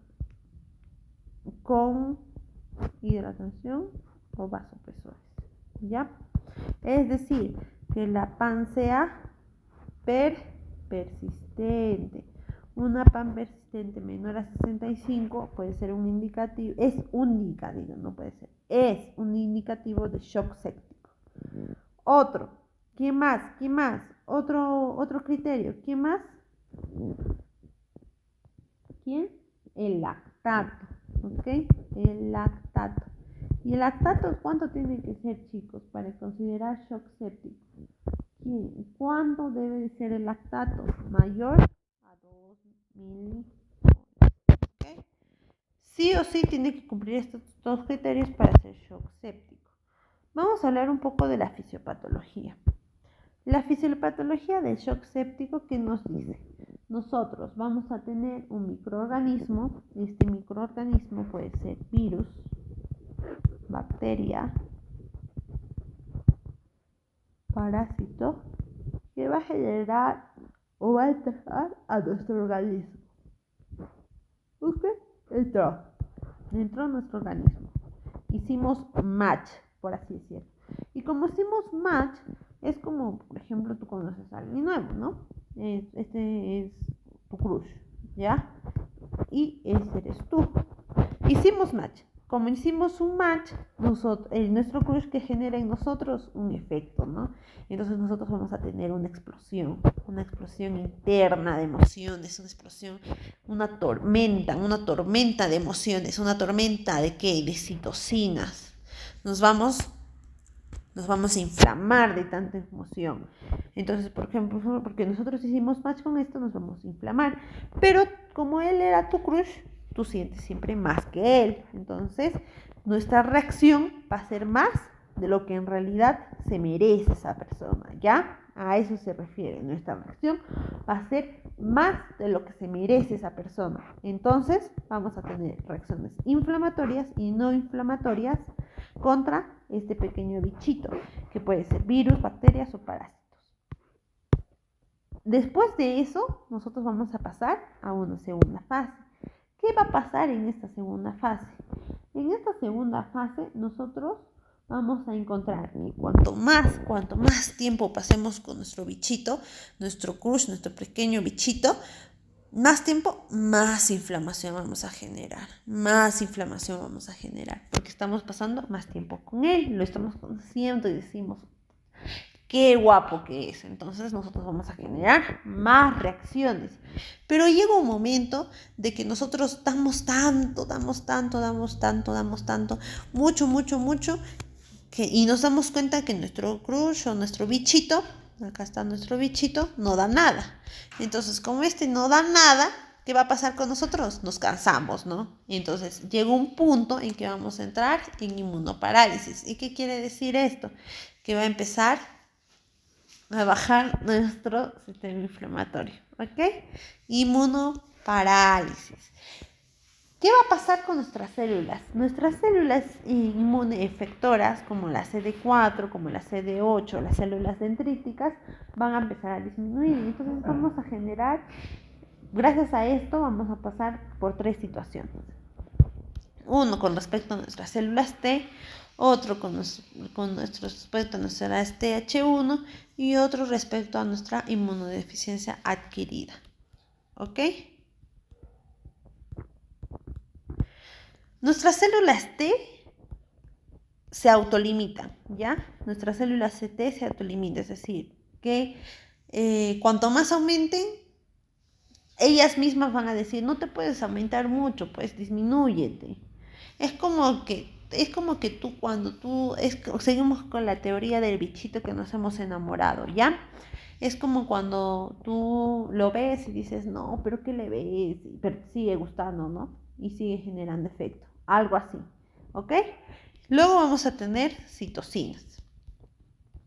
con hidratación o vasopresores, ¿ya? Es decir, que la PAN sea persistente. Una PAN persistente menor a 65 puede ser un indicativo, es un indicativo de shock séptico. Otro, ¿quién más? Otro criterio, ¿quién más? ¿Quién? El lactato, ¿ok? El lactato. ¿Y el lactato cuánto tiene que ser, chicos, para considerar shock séptico? ¿Cuánto debe de ser el lactato? Mayor a 2 mililitros. ¿Okay? Sí o sí tiene que cumplir estos dos criterios para ser shock séptico. Vamos a hablar un poco de la fisiopatología. La fisiopatología del shock séptico, ¿qué nos dice? Nosotros vamos a tener un microorganismo. Este microorganismo puede ser virus, bacteria, parásito, que va a generar o va a entrar a nuestro organismo. ¿Usted? Entró a nuestro organismo. Hicimos match, por así decirlo. Y como hicimos match, es como, por ejemplo, tú conoces a alguien nuevo, ¿no? Este es tu crush, ¿ya? Y ese eres tú. Hicimos match. Como hicimos un match, nuestro crush que genera en nosotros un efecto, ¿no? Entonces nosotros vamos a tener una explosión interna de emociones, una tormenta de emociones, una tormenta de ¿qué? De citocinas. Nos vamos a inflamar de tanta emoción. Entonces, por ejemplo, porque nosotros hicimos match con esto, nos vamos a inflamar. Pero como él era tu crush, tú sientes siempre más que él. Entonces, nuestra reacción va a ser más de lo que en realidad se merece esa persona, ¿ya? A eso se refiere. Nuestra reacción va a ser más de lo que se merece esa persona. Entonces, vamos a tener reacciones inflamatorias y no inflamatorias contra este pequeño bichito, que puede ser virus, bacterias o parásitos. Después de eso, nosotros vamos a pasar a una segunda fase. ¿Qué va a pasar en esta segunda fase? En esta segunda fase, nosotros vamos a encontrar que cuanto más tiempo pasemos con nuestro bichito, nuestro crush, nuestro pequeño bichito, más tiempo, más inflamación vamos a generar, porque estamos pasando más tiempo con él, lo estamos conociendo y decimos, qué guapo que es. Entonces nosotros vamos a generar más reacciones. Pero llega un momento de que nosotros damos tanto, mucho, y nos damos cuenta que nuestro crush o nuestro bichito, acá está nuestro bichito, no da nada. Entonces, como este no da nada, ¿qué va a pasar con nosotros? Nos cansamos, ¿no? Y entonces llega un punto en que vamos a entrar en inmunoparálisis. ¿Y qué quiere decir esto? Que va a empezar a bajar nuestro sistema inflamatorio, ¿ok? Inmunoparálisis. ¿Qué va a pasar con nuestras células? Nuestras células inmunoefectoras, como la CD4, como la CD8, las células dendríticas, van a empezar a disminuir. Entonces vamos a generar, gracias a esto, vamos a pasar por 3 situaciones. Uno con respecto a nuestras células T, otro con nuestro respecto a nuestras TH1 y otro respecto a nuestra inmunodeficiencia adquirida. ¿Ok? Nuestras células T se autolimitan, ¿ya? Nuestras células T se autolimitan, es decir, que cuanto más aumenten, ellas mismas van a decir, no te puedes aumentar mucho, pues disminúyete. Es como que tú seguimos con la teoría del bichito que nos hemos enamorado, ¿ya? Es como cuando tú lo ves y dices, no, pero ¿qué le ves? Pero te sigue gustando, ¿no? Y sigue generando efecto, algo así, ¿ok? Luego vamos a tener citocinas,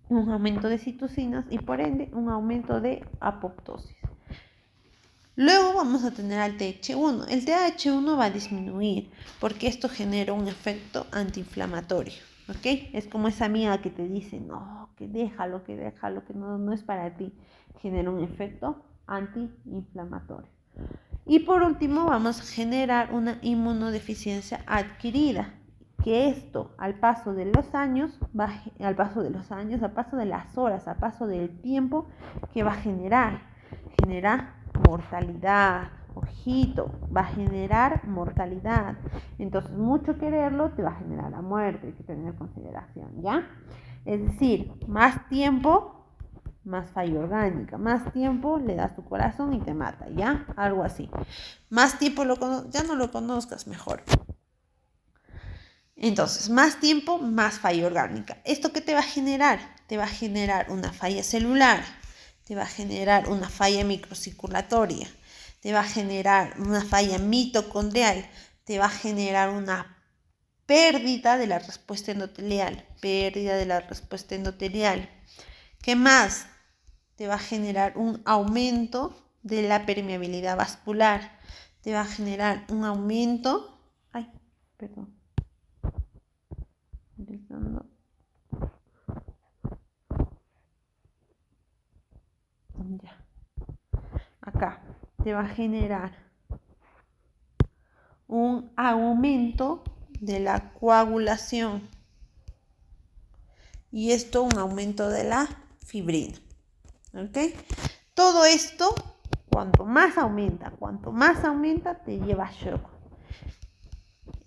un aumento de citocinas y por ende un aumento de apoptosis. Luego vamos a tener al TH1. El TH1 va a disminuir porque esto genera un efecto antiinflamatorio, ¿ok? Es como esa amiga que te dice, no, que déjalo, que no es para ti. Genera un efecto antiinflamatorio. Y por último vamos a generar una inmunodeficiencia adquirida, que esto al paso de las horas, al paso del tiempo, que va a generar mortalidad, ojito, va a generar mortalidad. Entonces, mucho quererlo te va a generar la muerte, hay que tener en consideración, ¿ya? Es decir, más tiempo, más falla orgánica, más tiempo le das tu corazón y te mata, ¿ya? Algo así. Más tiempo ya no lo conozcas mejor. Entonces, más tiempo, más falla orgánica. ¿Esto qué te va a generar? Te va a generar una falla celular, te va a generar una falla microcirculatoria, te va a generar una falla mitocondrial, te va a generar una pérdida de la respuesta endotelial, ¿Qué más? Te va a generar un aumento de la permeabilidad vascular, te va a generar un aumento, acá te va a generar un aumento de la coagulación y esto un aumento de la fibrina, ¿ok? Todo esto, cuanto más aumenta, te lleva a shock.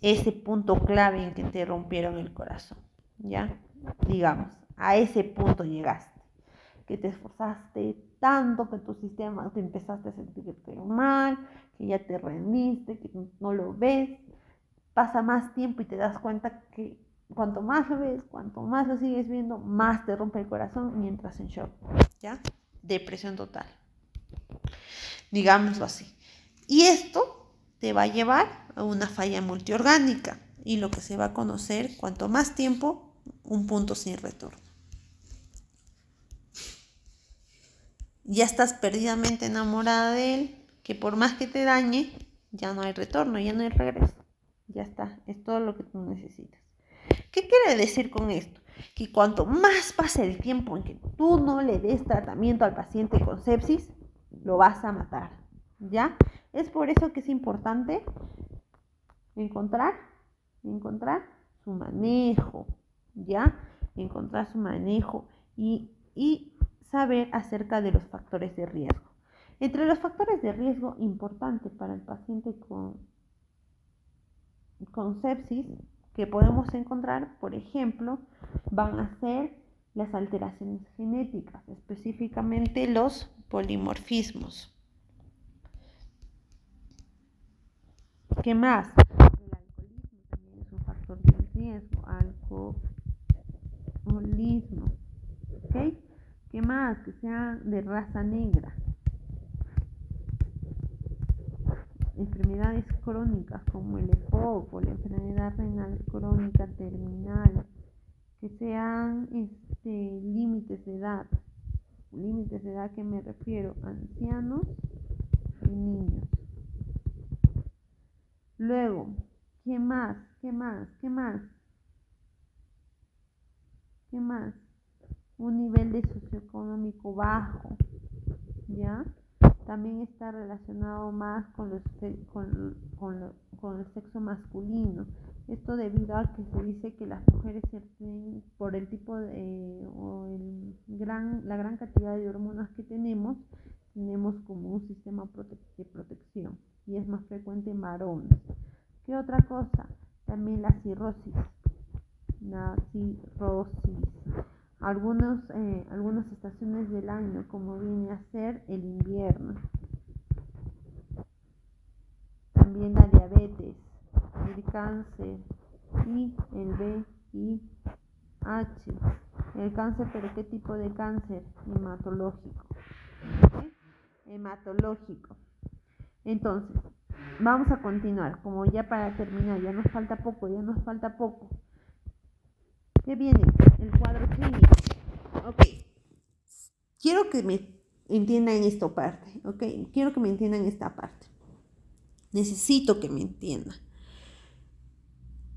Ese punto clave en que te rompieron el corazón, ¿ya? Digamos, a ese punto llegaste, que te esforzaste tanto, que tu sistema te empezaste a sentirte mal, que ya te rendiste, que no lo ves, pasa más tiempo y te das cuenta que cuanto más lo ves, cuanto más lo sigues viendo, más te rompe el corazón y entras en shock, ¿ya? Depresión total, digámoslo así. Y esto te va a llevar a una falla multiorgánica y lo que se va a conocer, cuanto más tiempo, un punto sin retorno. Ya estás perdidamente enamorada de él, que por más que te dañe, ya no hay retorno, ya no hay regreso. Ya está, es todo lo que tú necesitas. ¿Qué quiere decir con esto? Que cuanto más pase el tiempo en que tú no le des tratamiento al paciente con sepsis, lo vas a matar, ¿ya? Es por eso que es importante encontrar su manejo, ¿ya? Encontrar su manejo y saber acerca de los factores de riesgo. Entre los factores de riesgo importantes para el paciente con sepsis que podemos encontrar, por ejemplo, van a ser las alteraciones genéticas, específicamente los polimorfismos. ¿Qué más? El alcoholismo también es un factor de riesgo, alcoholismo, ¿ok? ¿Qué más? Que sea de raza negra. Enfermedades crónicas como el EPOC o la enfermedad renal crónica terminal, que sean límites de edad. Límites de edad que me refiero, ancianos y niños. Luego, ¿qué más? ¿Qué más? ¿Qué más? ¿Qué más? Un nivel de socioeconómico bajo, ¿ya? También está relacionado más con el sexo masculino. Esto debido a que se dice que las mujeres por el tipo la gran cantidad de hormonas que tenemos como un sistema de protección y es más frecuente en varones. ¿Qué otra cosa? También la cirrosis. Algunas estaciones del año, como viene a ser el invierno. También la diabetes, el cáncer y el VIH. El cáncer, pero ¿qué tipo de cáncer? Hematológico. ¿Okay? Hematológico. Entonces, vamos a continuar, como ya para terminar, ya nos falta poco. ¿Qué viene? El cuadro clínico. Ok. Quiero que me entiendan esta parte, ¿ok? Quiero que me entiendan esta parte. Necesito que me entiendan.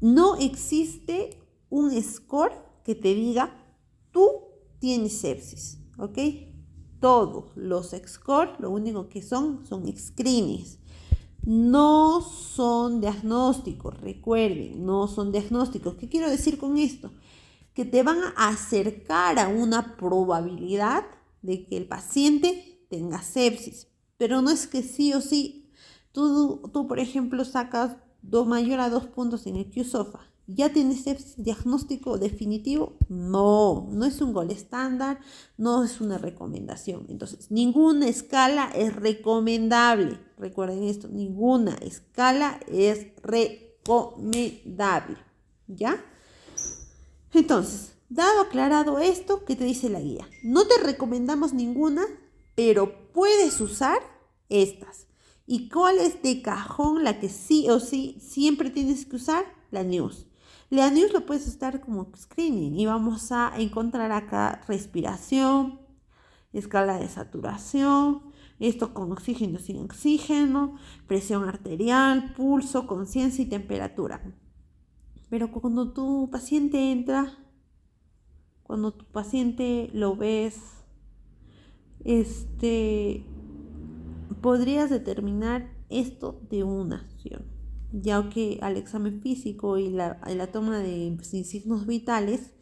No existe un score que te diga, tú tienes sepsis, ¿ok? Todos los scores, lo único que son screenings. No son diagnósticos, recuerden, no son diagnósticos. ¿Qué quiero decir con esto? Que te van a acercar a una probabilidad de que el paciente tenga sepsis. Pero no es que sí o sí, tú por ejemplo, sacas mayor a 2 puntos en el QSOFA. ¿Ya tienes sepsis diagnóstico definitivo? No, no es un gol estándar, no es una recomendación. Entonces, ninguna escala es recomendable. Recuerden esto, ninguna escala es recomendable. ¿Ya? Entonces, dado aclarado esto, ¿qué te dice la guía? No te recomendamos ninguna, pero puedes usar estas. ¿Y cuál es de cajón la que sí o sí siempre tienes que usar? La NEWS. La NEWS lo puedes usar como screening y vamos a encontrar acá respiración, escala de saturación, esto con oxígeno, sin oxígeno, presión arterial, pulso, conciencia y temperatura. Pero cuando tu paciente lo ves, podrías determinar esto de una acción, ya que al examen físico y la toma de signos vitales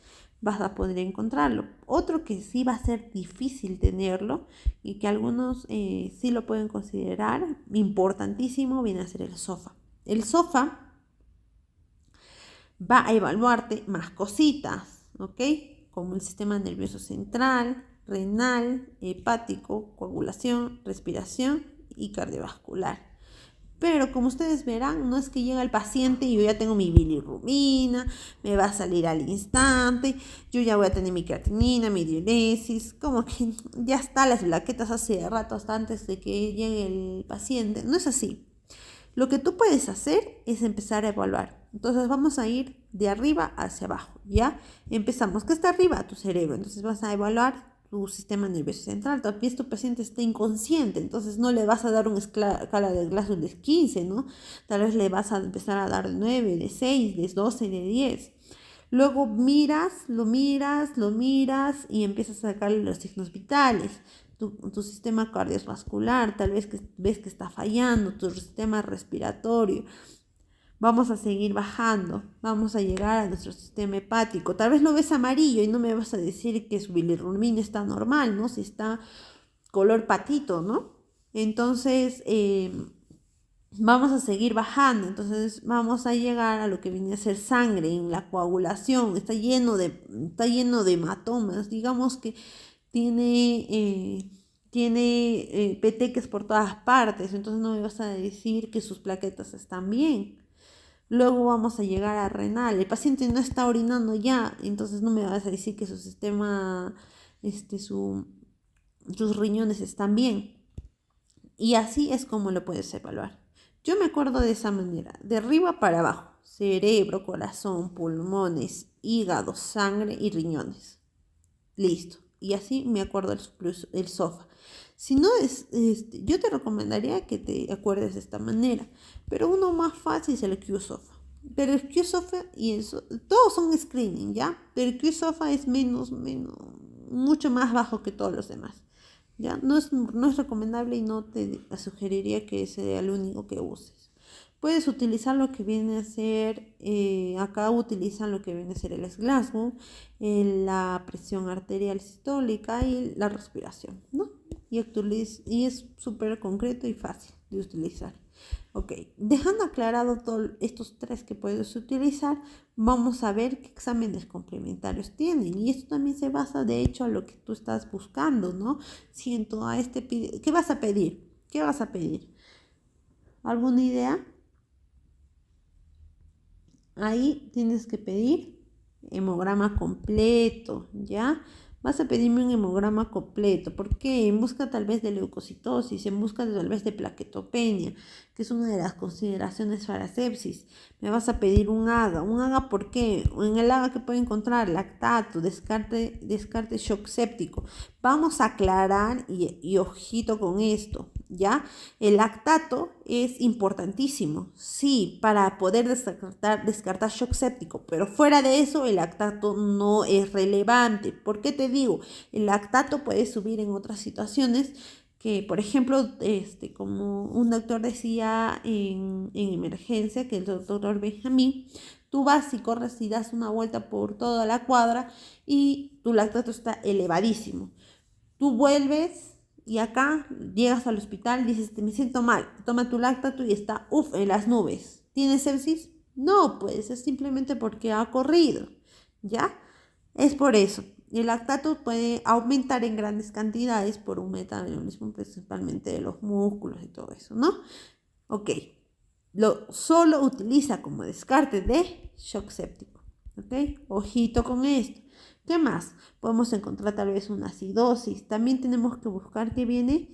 vas a poder encontrarlo. Otro que sí va a ser difícil tenerlo y que algunos sí lo pueden considerar importantísimo viene a ser el SOFA. El SOFA va a evaluarte más cositas, ¿ok? Como el sistema nervioso central, renal, hepático, coagulación, respiración y cardiovascular. Pero como ustedes verán, no es que llega el paciente y yo ya tengo mi bilirrubina, me va a salir al instante, yo ya voy a tener mi creatinina, mi diuresis, como que ya está las plaquetas hace rato hasta antes de que llegue el paciente. No es así. Lo que tú puedes hacer es empezar a evaluar. Entonces vamos a ir de arriba hacia abajo, ¿ya? Empezamos. ¿Qué está arriba? Tu cerebro. Entonces vas a evaluar tu sistema nervioso central. Tal vez tu paciente esté inconsciente, entonces no le vas a dar una escala de Glasgow de 15, ¿no? Tal vez le vas a empezar a dar de 9, de 6, de 12, de 10. Luego lo miras y empiezas a sacarle los signos vitales. Tu sistema cardiovascular, tal vez ves que está fallando, tu sistema respiratorio. Vamos a seguir bajando, vamos a llegar a nuestro sistema hepático. Tal vez lo ves amarillo y no me vas a decir que su bilirrubina está normal, ¿no? Si está color patito, ¿no? Entonces, vamos a seguir bajando, entonces vamos a llegar a lo que viene a ser sangre en la coagulación, está lleno de hematomas, digamos que tiene peteques por todas partes, entonces no me vas a decir que sus plaquetas están bien. Luego vamos a llegar a renal, el paciente no está orinando ya, entonces no me vas a decir que su sistema, sus riñones están bien. Y así es como lo puedes evaluar. Yo me acuerdo de esa manera, de arriba para abajo, cerebro, corazón, pulmones, hígado, sangre y riñones. Listo. Y así me acuerdo el SOFA. Si no yo te recomendaría que te acuerdes de esta manera, pero uno más fácil es el QSOFA. Pero el QSOFA y eso, todos son screening, ¿ya? Pero el QSOFA es mucho más bajo que todos los demás. ¿Ya? No es recomendable y no te sugeriría que sea el único que uses. Puedes utilizar lo que viene a ser, acá utilizan lo que viene a ser el Glasgow, la presión arterial sistólica y la respiración, ¿no? Y es súper concreto y fácil de utilizar. Ok, dejando aclarado todos estos tres que puedes utilizar, vamos a ver qué exámenes complementarios tienen. Y esto también se basa, de hecho, a lo que tú estás buscando, ¿no? Siento a ¿qué vas a pedir? ¿Qué vas a pedir? ¿Alguna idea? Ahí tienes que pedir hemograma completo, ¿ya? Vas a pedirme un hemograma completo. ¿Por qué? En busca tal vez de leucocitosis, en busca tal vez de plaquetopenia, que es una de las consideraciones para sepsis. Me vas a pedir un AGA. ¿Un AGA por qué? En el AGA que puedo encontrar lactato, descarte shock séptico. Vamos a aclarar y ojito con esto, ¿ya? El lactato es importantísimo, sí, para poder descartar shock séptico, pero fuera de eso el lactato no es relevante. ¿Por qué te digo? El lactato puede subir en otras situaciones que, por ejemplo, como un doctor decía en emergencia, que el doctor Benjamín, tú vas y corres y das una vuelta por toda la cuadra y tu lactato está elevadísimo. Tú vuelves y acá llegas al hospital, dices, me siento mal, toma tu lactato y está, en las nubes. ¿Tienes sepsis? No, pues es simplemente porque ha corrido, ¿ya? Es por eso. El lactato puede aumentar en grandes cantidades por un metabolismo principalmente de los músculos y todo eso, ¿no? Ok, solo utiliza como descarte de shock séptico, ¿ok? Ojito con esto. ¿Qué más? Podemos encontrar tal vez una acidosis. También tenemos que buscar que viene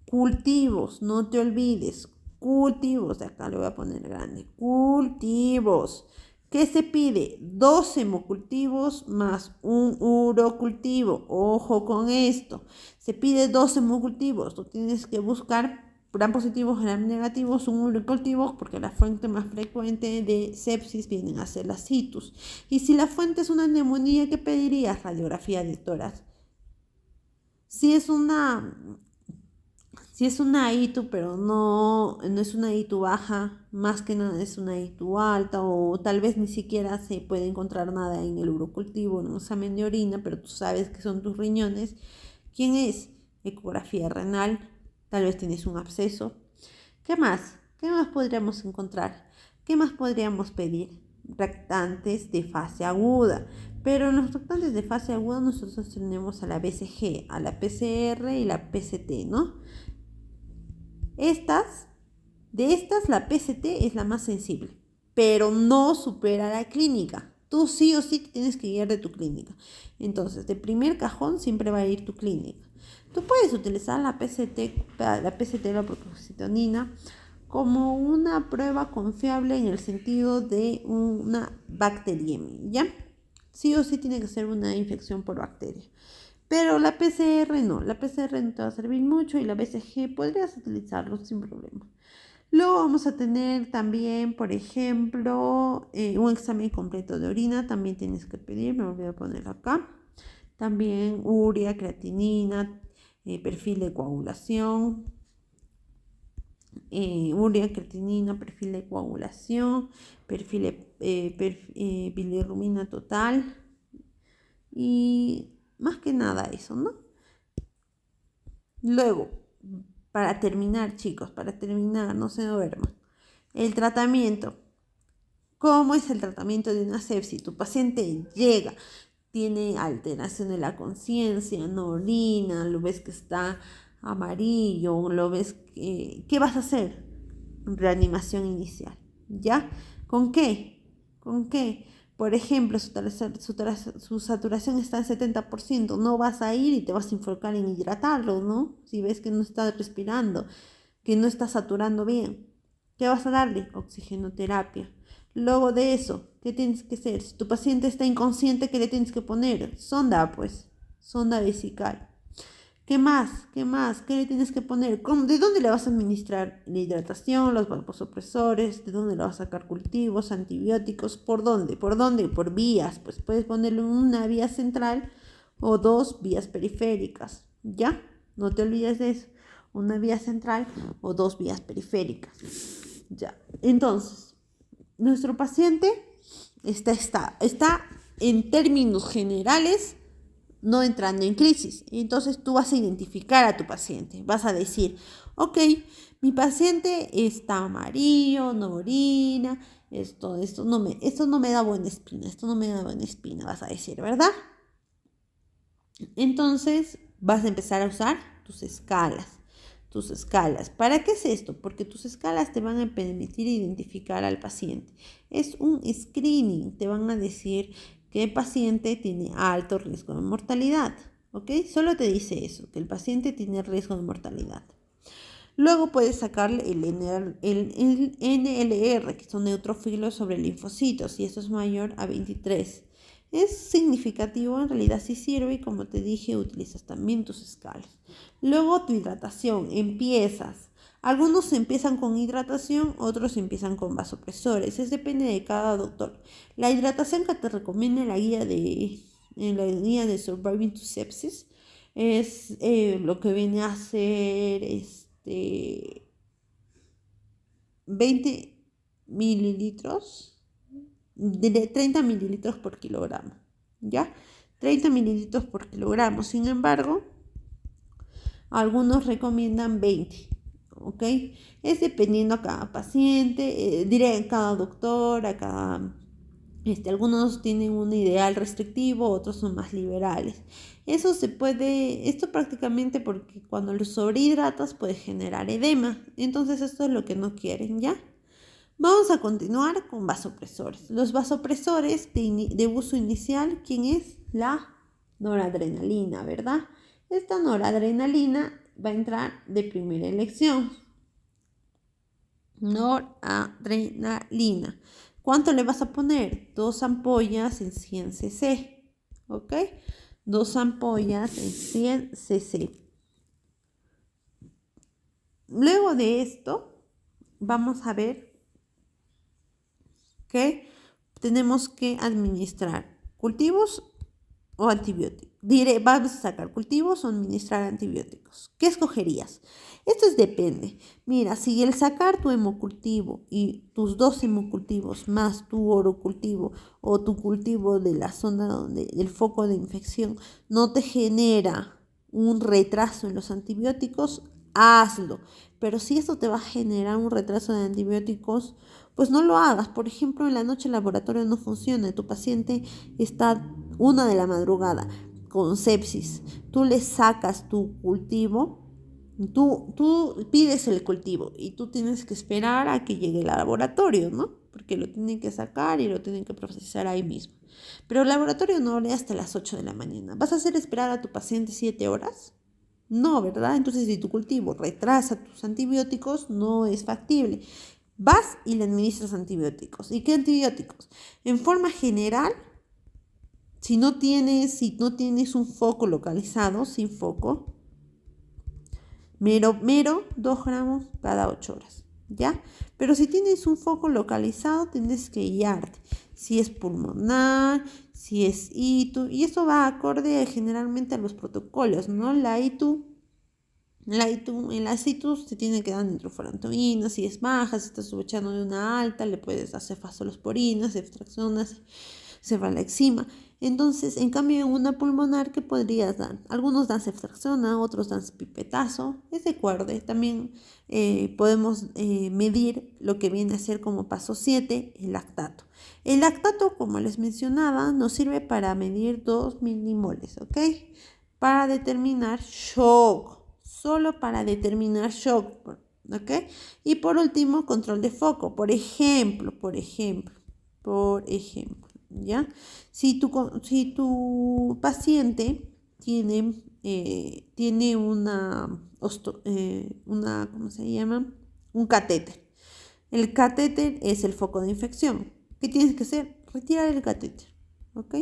cultivos, no te olvides, cultivos, de acá le voy a poner grande, cultivos. ¿Qué se pide? 2 hemocultivos más un urocultivo. Ojo con esto. Se pide 2 hemocultivos. Tú tienes que buscar gram positivos, gram negativos, un urocultivo, porque la fuente más frecuente de sepsis vienen a ser las citus. Y si la fuente es una neumonía, ¿qué pedirías? Radiografía de tórax. Si es una ITU, pero no es una ITU baja, más que nada es una ITU alta, o tal vez ni siquiera se puede encontrar nada en el urocultivo, en un examen de orina, pero tú sabes que son tus riñones. ¿Quién es? Ecografía renal, tal vez tienes un absceso. ¿Qué más? ¿Qué más podríamos encontrar? ¿Qué más podríamos pedir? Reactantes de fase aguda. Pero en los reactantes de fase aguda nosotros tenemos a la BCG, a la PCR y la PCT, ¿no? De estas, la PCT es la más sensible, pero no supera la clínica. Tú sí o sí tienes que guiar de tu clínica. Entonces, de primer cajón siempre va a ir tu clínica. Tú puedes utilizar la PCT, la procalcitonina, como una prueba confiable en el sentido de una bacteriemia, ¿ya? Sí o sí tiene que ser una infección por bacteria. Pero la PCR no te va a servir mucho y la BCG podrías utilizarlo sin problema. Luego vamos a tener también, por ejemplo, un examen completo de orina, también tienes que pedir, me olvidé ponerlo acá. También urea, creatinina, perfil de coagulación, urea, creatinina, perfil de coagulación, bilirrubina total y más que nada eso, ¿no? Luego, para terminar, chicos, no se duerman. El tratamiento. ¿Cómo es el tratamiento de una sepsis? Tu paciente llega, tiene alteración de la conciencia, no orina, lo ves que está amarillo, lo ves que... ¿Qué vas a hacer? Reanimación inicial, ¿ya? ¿Con qué? ¿Con qué? Por ejemplo, su saturación está en 70%, no vas a ir y te vas a enfocar en hidratarlo, ¿no? Si ves que no está respirando, que no está saturando bien, ¿qué vas a darle? Oxigenoterapia. Luego de eso, ¿qué tienes que hacer? Si tu paciente está inconsciente, ¿qué le tienes que poner? Sonda, pues, sonda vesical. ¿Qué más? ¿Qué más? ¿Qué le tienes que poner? ¿De dónde le vas a administrar la hidratación, los vasopresores? ¿De dónde le vas a sacar cultivos, antibióticos? ¿Por dónde? ¿Por dónde? Por vías. Pues puedes ponerle una vía central o 2 vías periféricas. ¿Ya? No te olvides de eso. Una vía central o 2 vías periféricas. Ya. Entonces, nuestro paciente está en términos generales no entrando en crisis. Entonces tú vas a identificar a tu paciente. Vas a decir, ok, mi paciente está amarillo, no orina, esto no me da buena espina, vas a decir, ¿verdad? Entonces vas a empezar a usar tus escalas. ¿Para qué es esto? Porque tus escalas te van a permitir identificar al paciente. Es un screening, te van a decir que el paciente tiene alto riesgo de mortalidad, ¿ok? Solo te dice eso, que el paciente tiene riesgo de mortalidad. Luego puedes sacarle el NLR, que son neutrófilos sobre linfocitos, y esto es mayor a 23. Es significativo, en realidad sí sirve, y como te dije, utilizas también tus escalas. Luego tu hidratación, algunos empiezan con hidratación, otros empiezan con vasopresores, depende de cada doctor. La hidratación que te recomienda en la guía de Surviving to Sepsis es lo que viene a ser 20 mililitros, de 30 mililitros por kilogramo, ¿ya? 30 mililitros por kilogramo, sin embargo, algunos recomiendan 20, ¿ok? Es dependiendo a cada paciente, diré a cada doctor, a cada... algunos tienen un ideal restrictivo, otros son más liberales. Esto prácticamente porque cuando lo sobrehidratas puede generar edema. Entonces esto es lo que no quieren, ¿ya? Vamos a continuar con vasopresores. Los vasopresores de uso inicial, ¿quién es? La noradrenalina, ¿verdad? Esta noradrenalina va a entrar de primera elección. Noradrenalina. ¿Cuánto le vas a poner? 2 ampollas en 100 cc, ¿ok? 2 ampollas en 100 cc. Luego de esto, vamos a ver que tenemos que administrar cultivos o antibióticos. Vamos a sacar cultivos o administrar antibióticos. ¿Qué escogerías? Esto depende. Mira, si el sacar tu hemocultivo y tus 2 hemocultivos más tu orocultivo o tu cultivo de la zona del foco de infección no te genera un retraso en los antibióticos, hazlo. Pero si esto te va a generar un retraso de antibióticos, pues no lo hagas. Por ejemplo, en la noche el laboratorio no funciona, tu paciente está 1 de la madrugada con sepsis, tú le sacas tu cultivo, tú pides el cultivo y tú tienes que esperar a que llegue el laboratorio, ¿no? Porque lo tienen que sacar y lo tienen que procesar ahí mismo. Pero el laboratorio no abre hasta las 8 de la mañana. ¿Vas a hacer esperar a tu paciente 7 horas? No, ¿verdad? Entonces, si tu cultivo retrasa tus antibióticos, no es factible. Vas y le administras antibióticos. ¿Y qué antibióticos? En forma general, si no tienes un foco localizado, sin foco, mero 2 gramos cada 8 horas, ¿ya? Pero si tienes un foco localizado, tienes que guiarte. Si es pulmonar, si es ITU, y eso va acorde generalmente a los protocolos, ¿no? La ITU En la situs te tiene que dar nitrofurantoína, si es baja, si estás sospechando de una alta, le puedes dar cefazolosporina, ceftriaxona, cefalexima. Entonces, en cambio, en una pulmonar, ¿qué podrías dar? Algunos dan ceftriaxona, otros dan pipetazo, es de acuerdo. También podemos medir lo que viene a ser como paso 7, el lactato. El lactato, como les mencionaba, nos sirve para medir 2 milimoles, ¿ok? Para determinar shock, solo para determinar shock, ¿ok? Y por último, control de foco, por ejemplo, ¿ya? Si tu paciente tiene ¿cómo se llama? Un catéter. El catéter es el foco de infección. ¿Qué tienes que hacer? Retirar el catéter, ¿ok?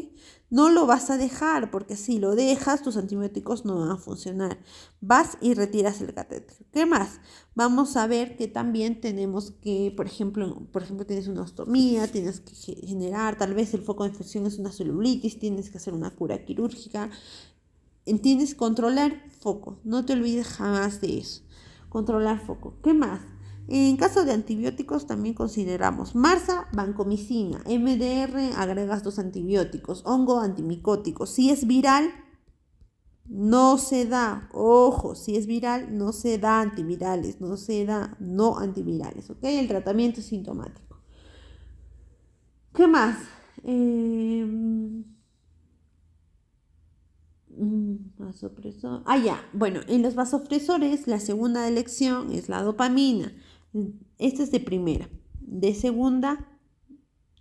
No lo vas a dejar porque si lo dejas, tus antibióticos no van a funcionar. Vas y retiras el catéter. ¿Qué más? Vamos a ver que también tenemos que, por ejemplo, tienes una ostomía, tienes que generar, tal vez el foco de infección es una celulitis, tienes que hacer una cura quirúrgica. Tienes controlar foco, no te olvides jamás de eso. Controlar foco. ¿Qué más? En caso de antibióticos también consideramos marza, vancomicina, MDR, agregas 2 antibióticos, hongo, antimicótico. Si es viral, no se da, ojo, si es viral, no se da antivirales, no se da no antivirales, ¿ok? El tratamiento es sintomático. ¿Qué más? Vasopresor. Ya. Bueno, en los vasopresores la segunda elección es la dopamina. Esta es de primera. De segunda,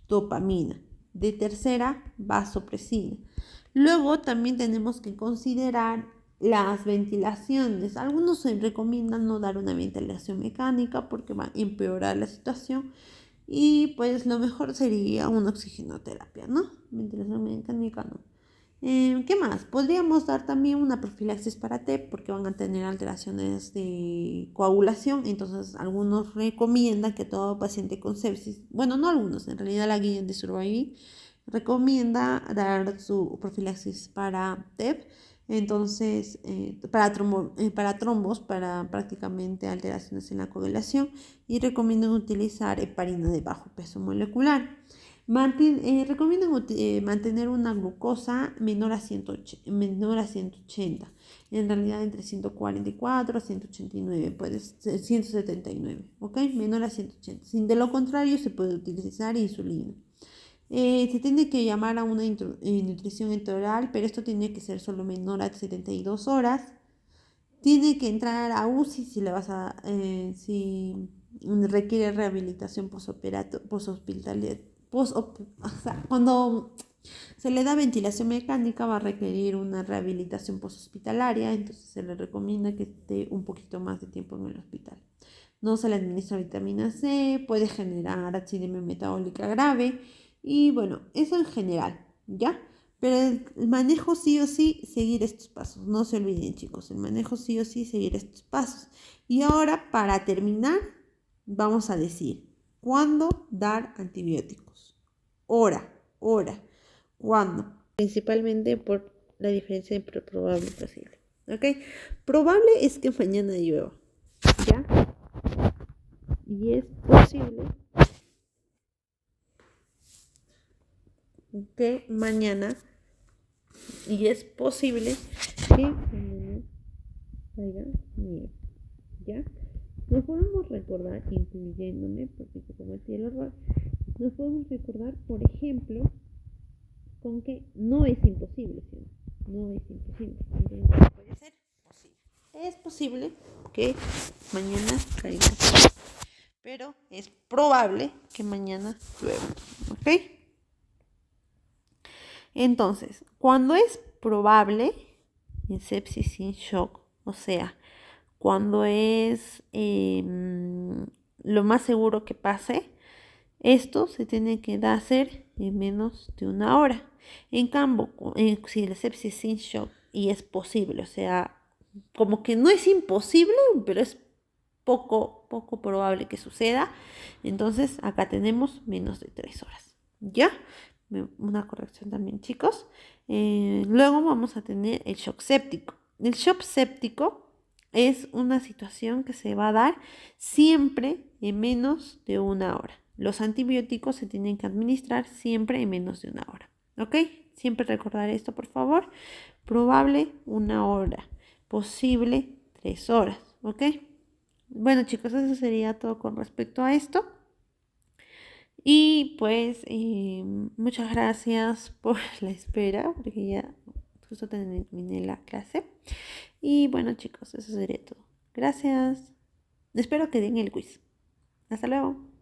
dopamina. De tercera, vasopresina. Luego también tenemos que considerar las ventilaciones. Algunos se recomiendan no dar una ventilación mecánica porque va a empeorar la situación. Y pues lo mejor sería una oxigenoterapia, ¿no? Ventilación mecánica no. ¿Qué más? Podríamos dar también una profilaxis para TEP porque van a tener alteraciones de coagulación. Entonces, algunos recomiendan que todo paciente con sepsis, bueno, no algunos, en realidad la guía de Surviving recomienda dar su profilaxis para TEP. Entonces, para trombos, para prácticamente alteraciones en la coagulación y recomiendan utilizar heparina de bajo peso molecular. Recomiendan mantener una glucosa menor a 180, en realidad entre 144 a 189, puede ser 179, ¿ok? Menor a 180. Sin de lo contrario, se puede utilizar insulina. Se tiene que llamar a una nutrición enteral, pero esto tiene que ser solo menor a 72 horas. Tiene que entrar a UCI si requiere rehabilitación posthospitalaria. Cuando se le da ventilación mecánica va a requerir una rehabilitación posthospitalaria, entonces se le recomienda que esté un poquito más de tiempo en el hospital. No se le administra vitamina C, puede generar acidemia metabólica grave y bueno, eso en general, ¿ya? Pero el manejo sí o sí, seguir estos pasos. No se olviden, chicos, el manejo sí o sí, seguir estos pasos. Y ahora, para terminar, vamos a decir, ¿cuándo dar antibióticos? Hora, ¿cuándo? Principalmente por la diferencia entre probable y posible. ¿Ok? Probable es que mañana llueva, ¿ya? Y es posible que mañana caiga nieve, ¿ya? Nos podemos recordar, incluyéndome, porque yo cometí el error, nos podemos recordar, por ejemplo, con que no es imposible, ¿sí? No es imposible. Entonces, puede ser posible. Es posible que mañana caiga, pero es probable que mañana llueva, ¿ok? Entonces, cuando es probable, en sepsis sin shock, o sea, cuando es lo más seguro que pase, esto se tiene que hacer en menos de una hora. En cambio, si la sepsis sin shock y es posible, o sea, como que no es imposible, pero es poco probable que suceda, entonces acá tenemos menos de 3 horas. ¿Ya? Una corrección también, chicos. Luego vamos a tener el shock séptico. El shock séptico es una situación que se va a dar siempre en menos de una hora. Los antibióticos se tienen que administrar siempre en menos de una hora. ¿Ok? Siempre recordar esto, por favor. Probable, 1 hora. Posible, 3 horas. ¿Ok? Bueno, chicos, eso sería todo con respecto a esto. Y pues muchas gracias por la espera, porque ya justo terminé la clase. Y bueno, chicos, eso sería todo. Gracias. Espero que den el quiz. Hasta luego.